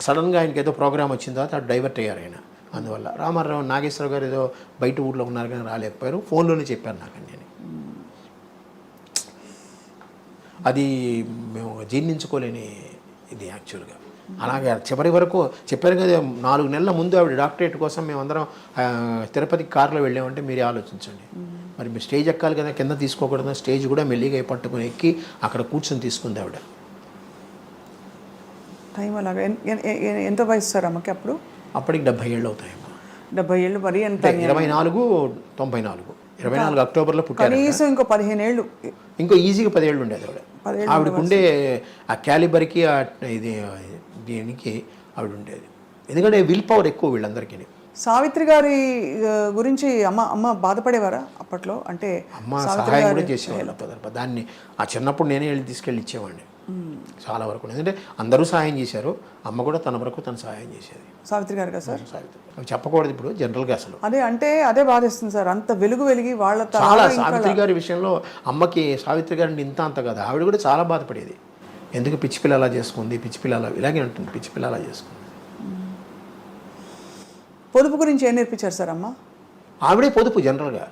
సడన్గా ఆయనకి ఏదో ప్రోగ్రామ్ వచ్చిన తర్వాత అటు డైవర్ట్ అయ్యారు ఆయన. అందువల్ల రామారావు, నాగేశ్వరరావు గారు ఏదో బయట ఊర్లో ఉన్నారు కానీ రాలేకపోయారు. ఫోన్లోనే చెప్పారు నాకు. నేను అది మేము జీర్ణించుకోలేని ఇది యాక్చువల్గా. అలాగే చివరి వరకు చెప్పారు కదా, 4 నెలల ముందు ఆవిడ డాక్టరేట్ కోసం మేమందరం తిరుపతికి కారులో వెళ్ళామంటే మీరే ఆలోచించండి. మరి మీరు స్టేజ్ ఎక్కాలి కదా, కింద తీసుకోకూడదు. స్టేజ్ కూడా మెల్లిగా పట్టుకుని ఎక్కి అక్కడ కూర్చొని తీసుకుంది ఆవిడ. టైం అలాగా. ఎంత వయసు సార్ అమ్మకి అప్పుడు? అప్పటికి 70 ఏళ్ళు అవుతాయమ్మా. 70 ఏళ్ళు మరి ఎంత? 24 అక్టోబర్లో పుట్టారు. కనీసం ఇంకో 15 ఏళ్ళు, ఇంకో ఈజీగా 10 ఏళ్ళు ఉండేది ఆవిడ. ఆవిడకుండే ఆ క్యాలిబర్కి ఇది దీనికి ఆవిడ ఉండేది. ఎందుకంటే విల్ పవర్ ఎక్కువ వీళ్ళందరికీ. సావిత్రి గారి గురించి అమ్మ బాధపడేవారా అప్పట్లో? అంటే అమ్మ సహాయం కూడా చేసేవాళ్ళు. దాన్ని ఆ చిన్నప్పుడు నేనే వెళ్ళి తీసుకెళ్ళి ఇచ్చేవాడిని చాలా వరకు. ఎందుకంటే అందరూ సహాయం చేశారు, అమ్మ కూడా తన వరకు తను సహాయం చేసేది. సావిత్రి గారు కదా సార్? సావిత్రి అవి చెప్పకూడదు ఇప్పుడు జనరల్గా అసలు. అదే బాధేస్తుంది సార్, అంత వెలిగి వాళ్ళ చాలా. సావిత్రి గారి విషయంలో అమ్మకి సావిత్రి గారిని అంత కదా, ఆవిడ కూడా చాలా బాధపడేది. ఎందుకు పిచ్చి పిల్ల అలా చేసుకుంది, పిచ్చి పిల్ల అలా ఇలాగే ఉంటుంది, పిచ్చి పిల్ల అలా చేసుకుంది. పొదుపు గురించి ఏం నేర్పించారు సార్ అమ్మ? ఆవిడే పొదుపు, జనరల్గా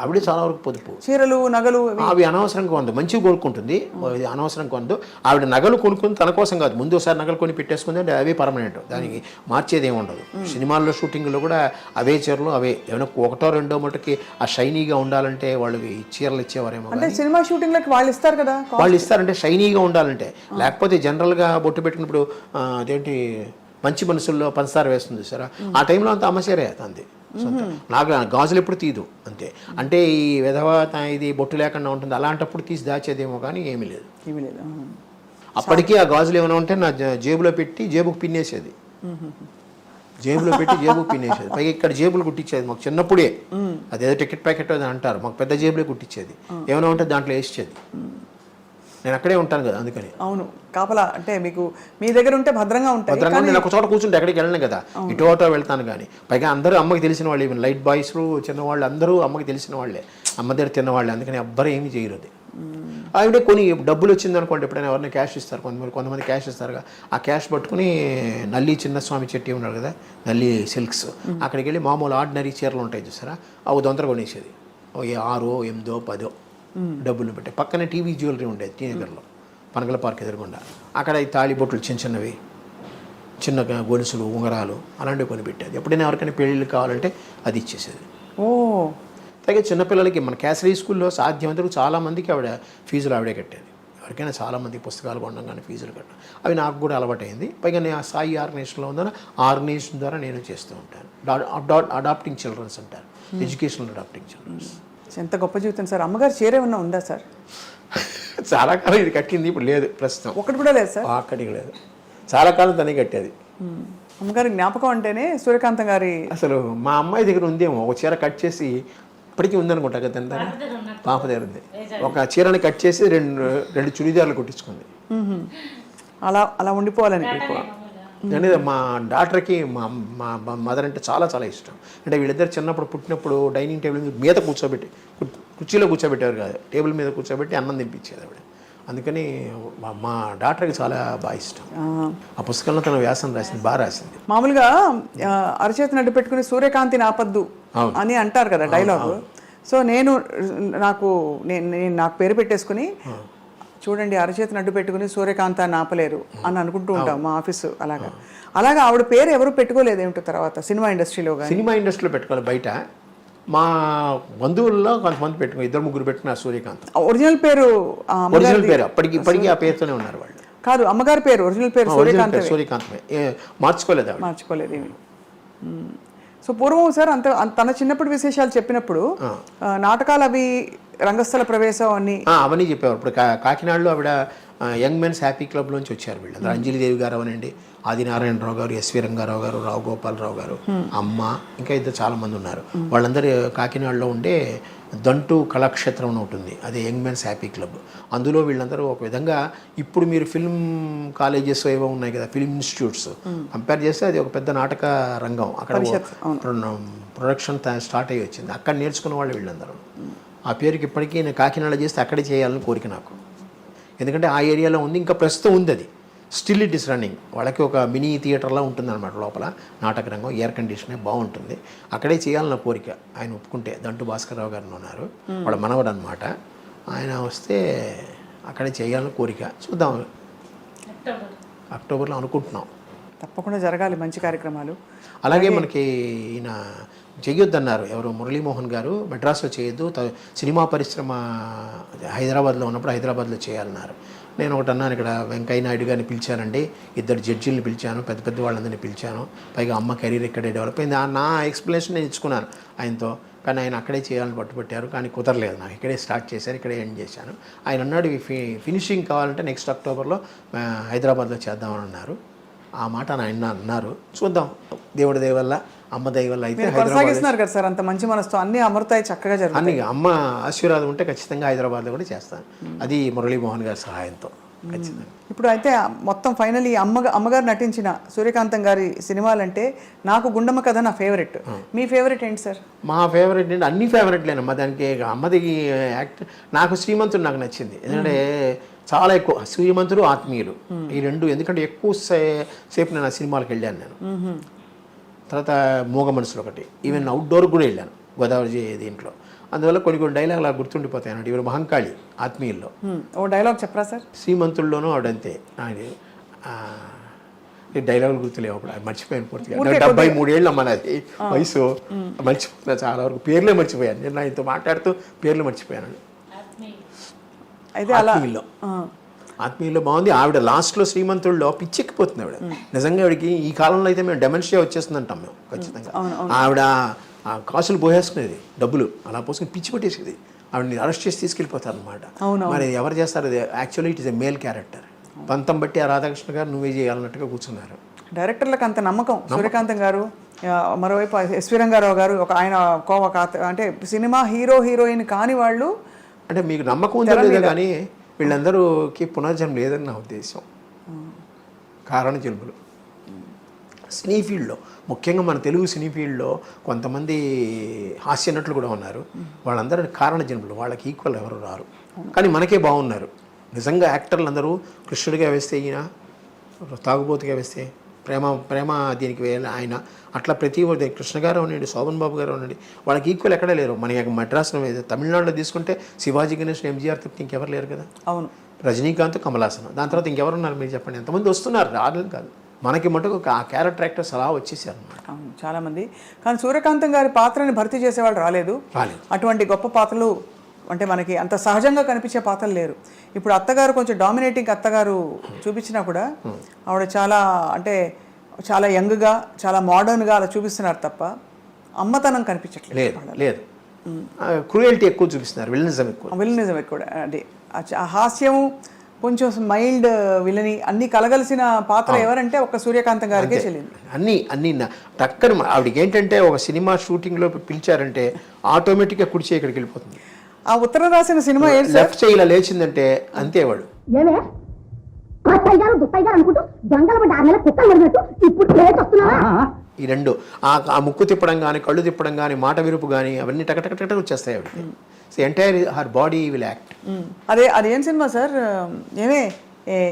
ఆవిడే చాలా వరకు పొదుపు. చీరలు, నగలు అవి అనవసరంగా కొందు, మంచిగా కొనుక్కుంటుంది, అనవసరంగా కొందు. ఆవిడ నగలు కొనుక్కుంది తన కోసం కాదు, ముందు ఒకసారి నగలు కొని పెట్టేసుకుంది అంటే అవే పర్మనెంట్, దానికి మార్చేది ఏమి ఉండదు. సినిమాల్లో షూటింగ్లో కూడా అవే చీరలు అవే. ఏమైనా 1 or 2 మటుకి ఆ షైనీగా ఉండాలంటే వాళ్ళు చీరలు ఇచ్చేవారేమో. అంటే సినిమా షూటింగ్లకి వాళ్ళు ఇస్తారు కదా, వాళ్ళు ఇస్తారంటే షైనీగా ఉండాలంటే. లేకపోతే జనరల్గా బొట్టు పెట్టినప్పుడు అదేంటి మంచి మనసుల్లో పంచదార వేస్తుంది సరే, ఆ టైంలో అంత అమ్మసేరే అంతే. నాకు గాజులు ఎప్పుడు తీదు అంతే. అంటే ఈ విధవ ఇది బొట్టు లేకుండా ఉంటుంది, అలాంటప్పుడు తీసి దాచేదేమో కానీ ఏమీ లేదు. అప్పటికీ ఆ గాజులు ఏమైనా ఉంటే నా జేబులో పెట్టి జేబుకు పిన్నేసేది, పైగా ఇక్కడ జేబులు కుట్టించేది మాకు చిన్నప్పుడే. అదేదో టికెట్ ప్యాకెట్ అని అంటారు, మాకు పెద్ద జేబులే కుట్టించేది. ఏమైనా ఉంటే దాంట్లో వేసేది. నేను అక్కడే ఉంటాను కదా, అందుకని. అవును, కాపలా అంటే మీకు మీ దగ్గర ఉంటే భద్రంగా ఉంటాయి. నేను ఒక చోట కూర్చుంటే ఎక్కడికి వెళ్ళను కదా, ఇటో అటో వెళ్తాను. కానీ పైగా అందరూ అమ్మకి తెలిసిన వాళ్ళు, ఈవెన్ లైట్ బాయ్స్ చిన్నవాళ్ళు అందరూ అమ్మకి తెలిసిన వాళ్ళే, అమ్మ దగ్గర తిన్నవాళ్ళే. అందుకని ఎవ్వరు ఏమీ చేయరు. ఆవిడే కొన్ని డబ్బులు వచ్చింది అనుకోండి, ఎప్పుడైనా ఎవరైనా క్యాష్ ఇస్తారు, కొంతమంది క్యాష్ ఇస్తారుగా, ఆ క్యాష్ పట్టుకుని నల్లి చిన్నస్వామి చెట్టి ఉన్నాడు కదా, నల్లి సిల్క్స్, అక్కడికి వెళ్ళి మామూలు ఆర్డినరీ చీరలు ఉంటాయి చూసారా, అవి దొంతర కొనేసేది. 6, 8, 10 డబ్బులు పెట్టి పక్కనే టీవీ జ్యువెలరీ ఉండేది టీనగర్లో పనగల పార్క్ ఎదురుగుండా. అక్కడ ఈ తాళిబొట్లు చిన్నవి చిన్న గొలుసులు ఉంగరాలు అలాంటివి కొని పెట్టేది. ఎప్పుడైనా ఎవరికైనా పెళ్ళిళ్ళు కావాలంటే అది ఇచ్చేసేది. ఓ అలాగే చిన్నపిల్లలకి మన క్యాసరీ స్కూల్లో సాధ్యమంతకు చాలామందికి ఆవిడ ఫీజులు ఆవిడే కట్టేది. ఎవరికైనా చాలామంది పుస్తకాలు కొనడం కానీ ఫీజులు కట్టడం అవి నాకు కూడా అలవాటైంది. పైగా నేను ఆ సాయి ఆర్గనైజేషన్లో ఉందని ఆర్గనైజేషన్ ద్వారా నేను చేస్తూ ఉంటాను. అడాప్టింగ్ చిల్డ్రన్స్ అంటారు, ఎడ్యుకేషనల్ అడాప్టింగ్ చిల్డ్రన్స్. ఎంత గొప్ప జీవితం సార్. అమ్మగారు చీర ఏమన్నా ఉందా సార్? చాలా కాలం ఇది కట్టింది, ఇప్పుడు లేదు ప్రస్తుతం. ఒకటి కూడా లేదు సార్? అక్కడికి లేదు, చాలా కాలం తనే కట్టేది. అమ్మగారి జ్ఞాపకం అంటేనే సూర్యకాంతం గారి. అసలు మా అమ్మాయి దగ్గర ఉందేమో ఒక చీర కట్ చేసి, ఇప్పటికీ ఉందనుకుంటా కదా పాప దగ్గర ఉంది. ఒక చీరని కట్ చేసి రెండు చుడిదార్లు కుట్టించుకుంది. అలా అలా ఉండిపోవాలని. అంటే మా డాక్టర్కి మా మదర్ అంటే చాలా చాలా ఇష్టం. అంటే వీళ్ళిద్దరు చిన్నప్పుడు పుట్టినప్పుడు డైనింగ్ టేబుల్ మీద కూర్చోబెట్టి, కుర్చీలో కూర్చోబెట్టేవారు కాదు, టేబుల్ మీద కూర్చోబెట్టి అన్నం తినిపించేది ఆవిడ. అందుకని మా డాక్టర్కి చాలా బాగా ఇష్టం. ఆ పుస్తకంలో తన వ్యాసం రాసింది, బాగా రాసింది. మామూలుగా అరచేతి నడ్డు పెట్టుకుని సూర్యకాంతిని ఆపద్దు అని అంటారు కదా డైలాగ్. సో నేను నాకు పేరు పెట్టేసుకుని, చూడండి అరచేతి నడ్డు పెట్టుకుని సూర్యకాంతాన్ని ఆపలేరు అని అనుకుంటూ ఉంటాం మా ఆఫీసు. అలాగా ఆవిడ పేరు ఎవరు పెట్టుకోలేదు ఏమిటో తర్వాత సినిమా ఇండస్ట్రీలో. సినిమా ఇండస్ట్రీలో పెట్టుకోవాలి, బయట మా బంధువుల్లో కొంతమంది పెట్టుకో, 2-3 పెట్టుకున్నారు సూర్యకాంత్. ఒరిజినల్ పేరు ఇప్పటికీ ఆ పేరుతోనే ఉన్నారు వాళ్ళు. కాదు, అమ్మగారి పేరు ఒరిజినల్ పేరు సూర్యకాంతమే, మార్చుకోలేదు. సో పూర్వం సార్ తన చిన్నప్పటి విశేషాలు చెప్పినప్పుడు నాటకాలు అవి రంగస్థల ప్రవేశం అవన్నీ చెప్పేవారు. ఇప్పుడు కాకినాడలో ఆవిడ యంగ్ మెన్స్ హ్యాపీ క్లబ్లోంచి వచ్చారు వీళ్ళు. అంజలిదేవి గారు అవనండి, ఆదినారాయణరావు గారు, ఎస్వి రంగారావు గారు, రావు గోపాలరావు గారు, అమ్మ, ఇంకా ఇద్దరు చాలామంది ఉన్నారు. వాళ్ళందరూ కాకినాడలో ఉండే దంటు కళాక్షేత్రం అని ఉంటుంది, అదే యంగ్ మెన్స్ హ్యాపీ క్లబ్. అందులో వీళ్ళందరూ ఒక విధంగా, ఇప్పుడు మీరు ఫిల్మ్ కాలేజెస్ ఏవో ఉన్నాయి కదా, ఫిల్మ్ ఇన్స్టిట్యూట్స్, కంపేర్ చేస్తే అది ఒక పెద్ద నాటక రంగం. అక్కడ ప్రొడక్షన్ స్టార్ట్ అయ్యి వచ్చింది. అక్కడ నేర్చుకున్న వాళ్ళు వీళ్ళందరూ. ఆ పేరుకి ఇప్పటికీ నేను కాకినాడ చేస్తే అక్కడే చేయాలని కోరిక నాకు. ఎందుకంటే ఆ ఏరియాలో ఉంది, ఇంకా ప్రస్తుతం ఉంది అది, స్టిల్ ఇట్ ఇస్ రన్నింగ్. వాళ్ళకి ఒక మినీ థియేటర్లా ఉంటుందన్నమాట లోపల, నాటక రంగం, ఎయిర్ కండిషనే బాగుంటుంది. అక్కడే చేయాలన్న కోరిక. ఆయన ఒప్పుకుంటే, దంటు భాస్కర్రావు గారు ఉన్నారు, వాళ్ళ మనవడు అనమాట. ఆయన వస్తే అక్కడే చేయాలని కోరిక. చూద్దాం, అక్టోబర్లో అనుకుంటున్నాం. తప్పకుండా జరగాలి మంచి కార్యక్రమాలు. అలాగే మనకి ఈయన చెయ్యొద్దన్నారు ఎవరు, మురళీమోహన్ గారు, మెడ్రాస్లో చేయొద్దు, సినిమా పరిశ్రమ హైదరాబాద్లో ఉన్నప్పుడు హైదరాబాద్లో చేయాలన్నారు. నేను ఒకటి అన్నాను, ఇక్కడ వెంకయ్య నాయుడు గారిని పిలిచానండి, 2 జడ్జీలను పిలిచాను, పెద్ద పెద్ద వాళ్ళందరినీ పిలిచాను, పైగా అమ్మ కెరీర్ ఇక్కడే డెవలప్ అయింది. నా ఎక్స్ప్లెనేషన్ నేను ఇచ్చుకున్నాను ఆయనతో. కానీ ఆయన అక్కడే చేయాలని పట్టుబట్టారు, కానీ కుదరలేదు. నాకు ఇక్కడే స్టార్ట్ చేశాను, ఇక్కడే ఎండ్ చేశాను. ఆయన అన్నాడు ఫినిషింగ్ కావాలంటే నెక్స్ట్ అక్టోబర్లో హైదరాబాద్లో చేద్దామని అన్నారు. ఆ మాట ఆయన అన్నారు. చూద్దాం, దేవుడి దయ వల్ల, అమ్మ దయ వల్ల అయితే కొనసాగిస్తున్నారు కదా సార్ అంత మంచి మనసుతో, అన్ని అమృతాయి చక్కగా జరుగుతాయి. అన్ని అమ్మ ఆశీర్వాదం ఉంటే ఖచ్చితంగా హైదరాబాద్లో కూడా చేస్తాను, అది మురళీమోహన్ గారి సహాయంతో ఖచ్చితంగా. ఇప్పుడు అయితే మొత్తం ఫైనల్ ఈ అమ్మగారు నటించిన సూర్యకాంతం గారి సినిమాలంటే నాకు గుండమ్మ కథ నా ఫేవరెట్. మీ ఫేవరెట్ ఏంటి సార్? మా ఫేవరెట్ ఏంటి, అన్ని ఫేవరెట్లేనమ్మా. దానికి అమ్మది యాక్ట్, నాకు శ్రీమంతుడు నాకు నచ్చింది. ఎందుకంటే చాలా ఎక్కువ శ్రీమంతుడు, ఆత్మీయులు ఈ రెండు. ఎందుకంటే ఎక్కువ సేపు నేను ఆ సినిమాలకు వెళ్ళాను నేను. తర్వాత మూగ మనసులు ఒకటి, ఈవెన్ అవుట్డోర్ కూడా వెళ్ళాను గోదావరి దీంట్లో. అందువల్ల కొన్ని డైలాగ్ అలా గుర్తుండిపోతాయి అన్నట్టు. ఇవి మహంకాళి ఆత్మీయుల్లో ఓ డైలాగ్ చెప్పరా సార్? శ్రీమంతుల్లోనూ ఆవిడంతే. డైలాగులు గుర్తులేవు, అప్పుడు మర్చిపోయాను పూర్తిగా. 73 ఏళ్ళు అమ్మ నాది వయసు, మర్చిపోతున్నా చాలా వరకు. పేర్లే మర్చిపోయాను నేను, ఆయనతో మాట్లాడుతూ పేర్లు మర్చిపోయాను. అయితే ఆత్మీయుల్లో బాగుంది. ఆవిడ లాస్ట్లో శ్రీమంతుల్లో పిచ్చెక్కిపోతుంది ఆవిడ. నిజంగా ఆవిడకి ఈ కాలంలో అయితే మేము డెమెన్షియా వచ్చేస్తుంది అంటాం మేము ఖచ్చితంగా. ఆవిడ కాసులు పోసేసుకునేది, డబ్బులు అలా పోసుకుని పిచ్చి పట్టేసేది. ఆవిడని అరెస్ట్ చేసి తీసుకెళ్ళిపోతారు అనమాట. మరి ఎవరు చేస్తారు? అది actually it is a male character. పంతం బట్టి ఆ రాధాకృష్ణ గారు నువ్వే చేయాలన్నట్టుగా కూర్చున్నారు. డైరెక్టర్లకు అంత నమ్మకం సూర్యకాంతం గారు. మరోవైపు ఎస్వి రంగారావు గారు, ఒక ఆయన అంటే సినిమా హీరో హీరోయిన్ కాని వాళ్ళు. అంటే మీకు నమ్మకం ఉందో లేదో కానీ వీళ్ళందరూకి పునర్జన్మ లేదని నా ఉద్దేశం. కారణ జన్మలు సినీ ఫీల్డ్లో, ముఖ్యంగా మన తెలుగు సినీ ఫీల్డ్లో కొంతమంది హాస్య నటులు కూడా ఉన్నారు. వాళ్ళందరూ కారణ జన్మలు, వాళ్ళకి ఈక్వల్ ఎవరు రారు. కానీ మనకే బాగున్నారు నిజంగా. యాక్టర్లు అందరూ కృష్ణుడిగా వేస్తే ఈయన, తాగుబోతుగా వేస్తే ప్రేమ దీనికి ఆయన అట్లా ప్రతి ఒక్కటి కృష్ణ గారు ఉండండి, శోభన్ బాబు గారు ఉండండి, వాళ్ళకి ఈక్వల్ ఎక్కడే లేరు. మన మద్రాసులో తమిళనాడులో తీసుకుంటే శివాజీ గణేశన్, ఎంజీఆర్ తప్ప ఇంకెవరు లేరు కదా. అవును. రజనీకాంత్, కమలాసన్, దాని తర్వాత ఇంకెవరున్నారు మీరు చెప్పండి? ఎంతమంది వస్తున్నారు, రాలేదు కాదు. మనకి మటుకు ఆ క్యారెక్టర్ యాక్టర్స్ అలా వచ్చేసారు అనమాట. అవును, చాలామంది. కానీ సూర్యకాంతం గారి పాత్రని భర్తీ చేసేవాళ్ళు రాలేదు. అటువంటి గొప్ప పాత్రలు అంటే మనకి అంత సహజంగా కనిపించే పాత్రలు లేరు. ఇప్పుడు అత్తగారు కొంచెం డామినేటింగ్ అత్తగారు చూపించినా కూడా ఆవిడ చాలా అంటే చాలా యంగ్గా, చాలా మోడర్న్గా అలా చూపిస్తున్నారు తప్ప అమ్మతనం కనిపించట్లేదు. లేదు, క్రూయల్టీ ఎక్కువ చూపిస్తున్నారు, విలనిజం ఎక్కువ. అది ఆ హాస్యం, కొంచెం మైల్డ్ విలని అన్ని కలగలిసిన పాత్ర ఎవరంటే ఒక సూర్యకాంతం గారికే చెల్లింది. అన్ని టక్కన ఆవిడకి ఏంటంటే ఒక సినిమా షూటింగ్లో పిలిచారంటే ఆటోమేటిక్గా కుడి చేయి ఇక్కడికి వెళ్ళిపోతుంది. ఆ ఉత్తరం రాసిన సినిమా లెఫ్ట్ చేయి ఇలా లేచిందంటే అంతే వాడు. ఈ రెండు ఆ ముక్కు తిప్పడం కానీ, కళ్ళు తిప్పడం కానీ, మాట విరుపు కానీ అవన్నీ టకటక వచ్చేస్తాయి ఆవిడకి. So entire her body will act. అదేం సినిమా సార్?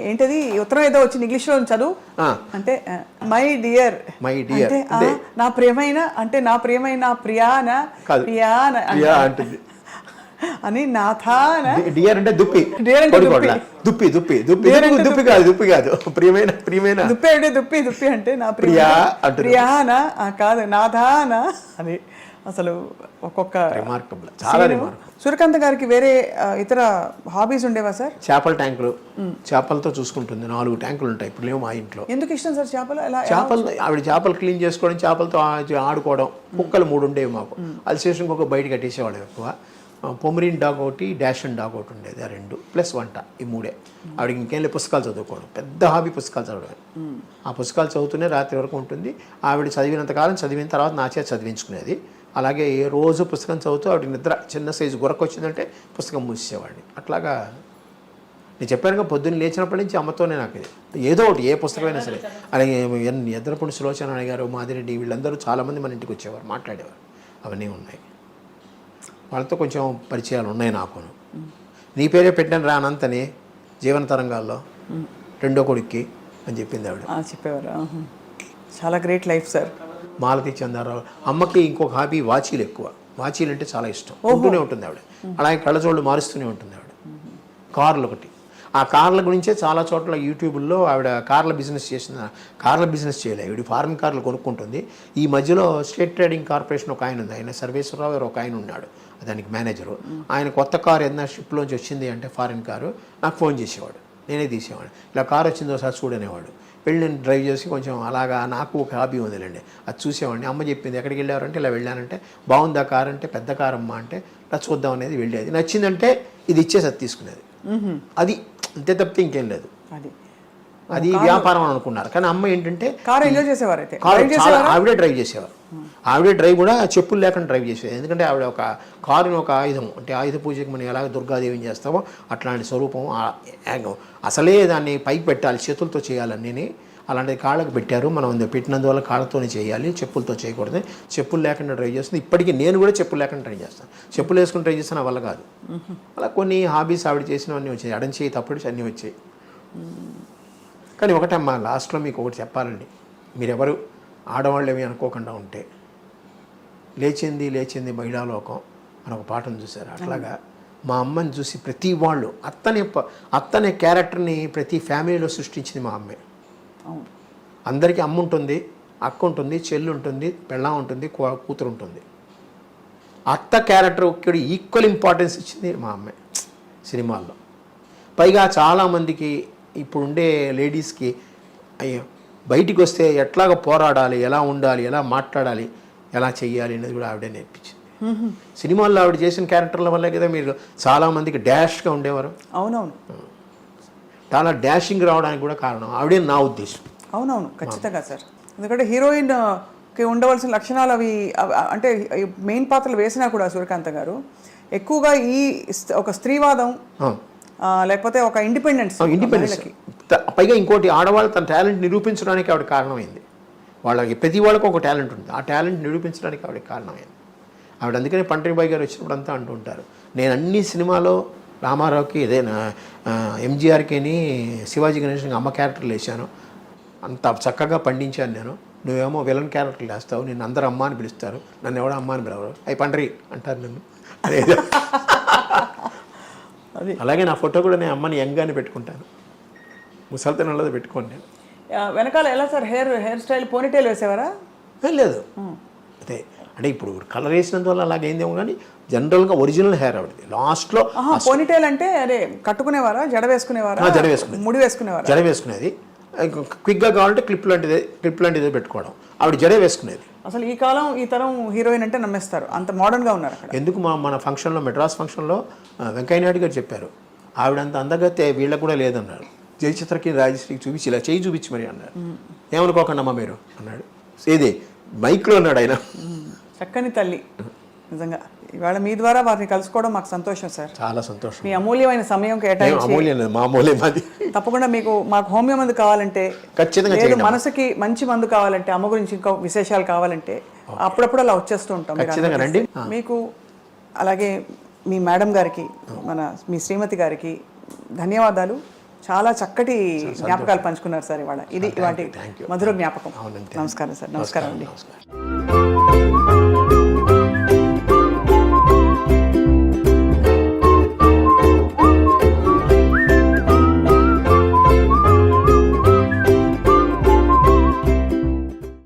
ఏంటది ఉత్తరం ఏదో వచ్చింది ఇంగ్లీష్లో చదువు అంటే మై డియర్ అంటే నా ప్రియమైన అంటే నా ప్రియమైన ప్రియానా అంటుంది అని నాథా డియర్ అంటే దుప్పి దుప్పి దుప్పి దుప్పి దుప్పి కాదు దుప్పి కాదు ప్రియమైన దుప్పి అంటే దుప్పి అంటే నా ప్రియానా కాదు నాథానా అని. అసలు ఒక్కొక్క రిమార్కబుల్, చాలా రిమార్కబుల్. సూర్యకాంత్ గారికి వేరే ఇతర హాబీస్ ఉండేవా సార్? చేపల ట్యాంకులు, చేపలతో చూసుకుంటుంది. 4 ట్యాంకులు ఉంటాయి ఇప్పుడు లేవు మా ఇంట్లో. ఎందుకు ఇష్టం సార్ చేపలు? ఆవిడ చేపలు క్లీన్ చేసుకోవడం, చేపలతో ఆడుకోవడం. కుక్కలు 3 ఉండేవి మాకు. అల్సేషన్ కుక్క బయట కట్టేసేవాడు ఎక్కువ. పొమరీన్ డాగ్ ఒకటి, డాషన్ డాగ్ ఒకటి ఉండేది. ఆ 2 ప్లస్ వంట, ఈ 3. ఆవిడకి ఇంకేం లేదు, పుస్తకాలు చదువుకోవడం. పెద్ద హాబీ పుస్తకాలు చదవడం. ఆ పుస్తకాలు చదువుతూనే రాత్రి వరకు ఉంటుంది. ఆవిడ చదివినంతకాలం చదివిన తర్వాత నా చేత చదివించుకునేది. అలాగే రోజు పుస్తకం చదువుతూ ఆవిడ నిద్ర చిన్న సైజు గురక వచ్చిందంటే పుస్తకం మూసేవాడిని. అట్లాగా నేను చెప్పానుగా, పొద్దున్న లేచినప్పటి నుంచి అమ్మతోనే నాకు ఏదో ఒకటి, ఏ పుస్తకమైనా సరే. అలాగే ఎద్రపూడి సులోచన గారు, మాదిరెడ్డి, వీళ్ళందరూ చాలామంది మన ఇంటికి వచ్చేవారు, మాట్లాడేవారు. అవన్నీ ఉన్నాయి. వాళ్ళతో కొంచెం పరిచయాలు ఉన్నాయి నాకు. నీ పేరే పెట్టాను రా అనంతని జీవన తరంగాల్లో 2వ కొడుక్కి అని చెప్పింది ఆవిడ. చెప్పేవారు. చాలా great life sir. Malathi Chandrarao అమ్మకి ఇంకొక హాబీ వాచీలు ఎక్కువ. వాచీలు అంటే చాలా ఇష్టం, ఉంటూనే ఉంటుంది ఆవిడ. అలాగే కళ్ళజోళ్ళు మారుస్తూనే ఉంటుంది ఆవిడ. కార్లు ఒకటి, ఆ కార్ల గురించే చాలా చోట్ల యూట్యూబ్లో ఆవిడ కార్ల బిజినెస్ చేయలేదు. ఆవిడ ఫారెన్ కార్లు కొనుక్కుంటుంది. ఈ మధ్యలో స్టేట్ ట్రేడింగ్ కార్పొరేషన్ ఒక ఆయన ఉంది, ఆయన సర్వేశ్వరరావు గారు ఒక ఆయన ఉన్నాడు, దానికి మేనేజరు. ఆయన కొత్త కారు ఏదైనా షిప్లోంచి వచ్చింది అంటే ఫారెన్ కారు నాకు ఫోన్ చేసేవాడు, నేనే తీసేవాడు. ఇలా కారు వచ్చిందో ఒకసారి చూడనేవాడు. వెళ్ళి నేను డ్రైవ్ చేసి కొంచెం అలాగా నాకు ఒక హాబీ ఉందిలేండి, అది చూసేవాడిని. అమ్మ చెప్పింది ఎక్కడికి వెళ్ళారంటే ఇలా వెళ్ళానంటే, బాగుందా కారు అంటే, పెద్ద కారు అమ్మ అంటే ఇలా చూద్దాం అనేది వెళ్ళేది. నచ్చిందంటే ఇది ఇచ్చేసి అది తీసుకునేది. అది అంతే తప్పితే ఇంకేం లేదు. అది వ్యాపారం అని అనుకున్నారు. కానీ అమ్మ ఏంటంటే ఆవిడే డ్రైవ్ చేసేవారు. ఆవిడే డ్రైవ్ కూడా చెప్పులు లేకుండా డ్రైవ్ చేసేది. ఎందుకంటే ఆవిడ ఒక కారుని ఒక ఆయుధం, అంటే ఆయుధ పూజకి మనం ఎలాగ దుర్గాదేవిని చేస్తామో అట్లాంటి స్వరూపం. అసలే దాన్ని పైకి పెట్టాలి, చేతులతో చేయాలని అలాంటిది కాళ్ళకు పెట్టారు. మనం పెట్టినందువల్ల కాళ్ళతోనే చేయాలి, చెప్పులతో చేయకూడదు. చెప్పులు లేకుండా డ్రైవ్ చేస్తుంది. ఇప్పటికీ నేను కూడా చెప్పులు లేకుండా డ్రైవ్ చేస్తాను. చెప్పులు వేసుకుని డ్రైవ్ చేస్తాను, నా వల్ల కాదు. అలా కొన్ని హాబీస్ ఆవిడ చేసినవన్నీ వచ్చాయి. ఎడం చేయి తప్పుడు అన్నీ వచ్చాయి. కానీ ఒకటమ్మా, లాస్ట్లో మీకు ఒకటి చెప్పాలండి. మీరెవరు ఆడవాళ్ళు ఏమి అనుకోకుండా ఉంటే, లేచింది మహిళాలోకం అని ఒక పాటను చూశారు. అట్లాగా మా అమ్మని చూసి ప్రతి వాళ్ళు అత్తనే క్యారెక్టర్ని ప్రతి ఫ్యామిలీలో సృష్టించింది మా అమ్మే. అందరికీ అమ్మ ఉంటుంది, అక్క ఉంటుంది, చెల్లి ఉంటుంది, పెళ్ళాం ఉంటుంది, కూతురు ఉంటుంది. అత్త క్యారెక్టర్ ఇక్కడ ఈక్వల్ ఇంపార్టెన్స్ ఇచ్చింది మా అమ్మే సినిమాల్లో. పైగా చాలామందికి ఇప్పుడుండే లేడీస్కి అయ్యో బయటికి వస్తే ఎట్లాగ పోరాడాలి, ఎలా ఉండాలి, ఎలా మాట్లాడాలి, ఎలా చెయ్యాలి అనేది కూడా ఆవిడే నేర్పించింది. సినిమాల్లో ఆవిడ చేసిన క్యారెక్టర్ల వల్లే కదా మీరు చాలామందికి డాష్గా ఉండేవారు. అవునవును, చాలా డాషింగ్ రావడానికి కూడా కారణం ఆవిడే నా ఉద్దేశం. అవునవును, ఖచ్చితంగా సార్. ఎందుకంటే హీరోయిన్కి ఉండవలసిన లక్షణాలు అవి అంటే మెయిన్ పాత్రలు వేసినా కూడా సూర్యకాంత్ గారు ఎక్కువగా ఈ ఒక స్త్రీవాదం లేకపోతే ఒక ఇండిపెండెన్స్, పైగా ఇంకోటి ఆడవాళ్ళు తన టాలెంట్ నిరూపించడానికి ఆవిడ కారణమైంది. వాళ్ళకి ప్రతి వాళ్ళకి ఒక టాలెంట్ ఉంటుంది, ఆ టాలెంట్ నిరూపించడానికి ఆవిడకి కారణమైంది. ఆవిడ అందుకనే పంటరిబాయి గారు వచ్చినప్పుడు అంతా అంటూ ఉంటారు, నేను అన్ని సినిమాలో రామారావుకి ఏదైనా ఎంజీఆర్కి శివాజీ గణేశన్కి అమ్మ క్యారెక్టర్లు వేసాను, అంత చక్కగా పండించాను నేను, నువ్వేమో విలన్ క్యారెక్టర్లు వేస్తావు, నిన్ను అందరూ అమ్మ అని పిలుస్తారు, నన్ను ఎవడో అమ్మ అని పిలవరు, అవి పండ్రి అంటారు నన్ను. అలాగే నా ఫోటో కూడా నేను అమ్మని యంగానే పెట్టుకుంటాను, ముసలితనంలో పెట్టుకోండి నేను. వెనకాల ఎలా సార్ హెయిర్ స్టైల్ పోనీటైల్ వేసేవారా? లేదు, అదే అంటే ఇప్పుడు కలర్ వేసినందువల్ల అలాగైందేమో కానీ జనరల్గా ఒరిజినల్ హెయిర్ ఆవిడది. లాస్ట్లో పోనీటైల్ అంటే అదే కట్టుకునేవారా, జడ వేసుకునేవారా? జడ వేసుకునేది, ముడి వేసుకునేవారా? జడ వేసుకునేది. క్విక్గా కావాలంటే క్లిప్ లాంటిదే పెట్టుకోవడం. ఆవిడ జడే వేసుకునేది. అసలు ఈ కాలం ఈ తరం హీరోయిన్ అంటే నమ్మేస్తారు, అంత మోడర్న్గా ఉన్నారు అక్కడ. ఎందుకు మన ఫంక్షన్లో, మెడ్రాస్ ఫంక్షన్లో వెంకయ్య నాయుడు గారు చెప్పారు, ఆవిడంత అందగతే వీళ్ళకు కూడా లేదన్నారు. జయచిత్రకి రాజశ్రీకి చూపించి ఇలా చేయి చూపించి మరి అన్నారు. ఏమనుకోకండమ్మా మీరు అన్నాడు. ఏది మైక్లో అన్నాడు ఆయన. చక్కని తల్లి నిజంగా. ఇవాళ మీ ద్వారా వారిని కలుసుకోవడం మాకు సంతోషం సార్. చాలా సంతోషం. మీ అమూల్యమైన సమయం కేటాయించి, అమూల్యం లేదు, మా అమూల్యం అది. తప్పకుండా మాకు హోమియో మందు కావాలంటే, ఖచ్చితంగా లేదు మనసుకి మంచి మందు కావాలంటే, అమ్మ గురించి ఇంకా విశేషాలు కావాలంటే అప్పుడప్పుడు అలా వచ్చేస్తూ ఉంటాం. ఖచ్చితంగా రండి. మీకు అలాగే మీ మేడం గారికి, మీ శ్రీమతి గారికి ధన్యవాదాలు. చాలా చక్కటి జ్ఞాపకాలు పంచుకున్నారు సార్ ఇవాళ. ఇది ఇవాటి మధుర జ్ఞాపకం. నమస్కారం సార్. నమస్కారం అండి.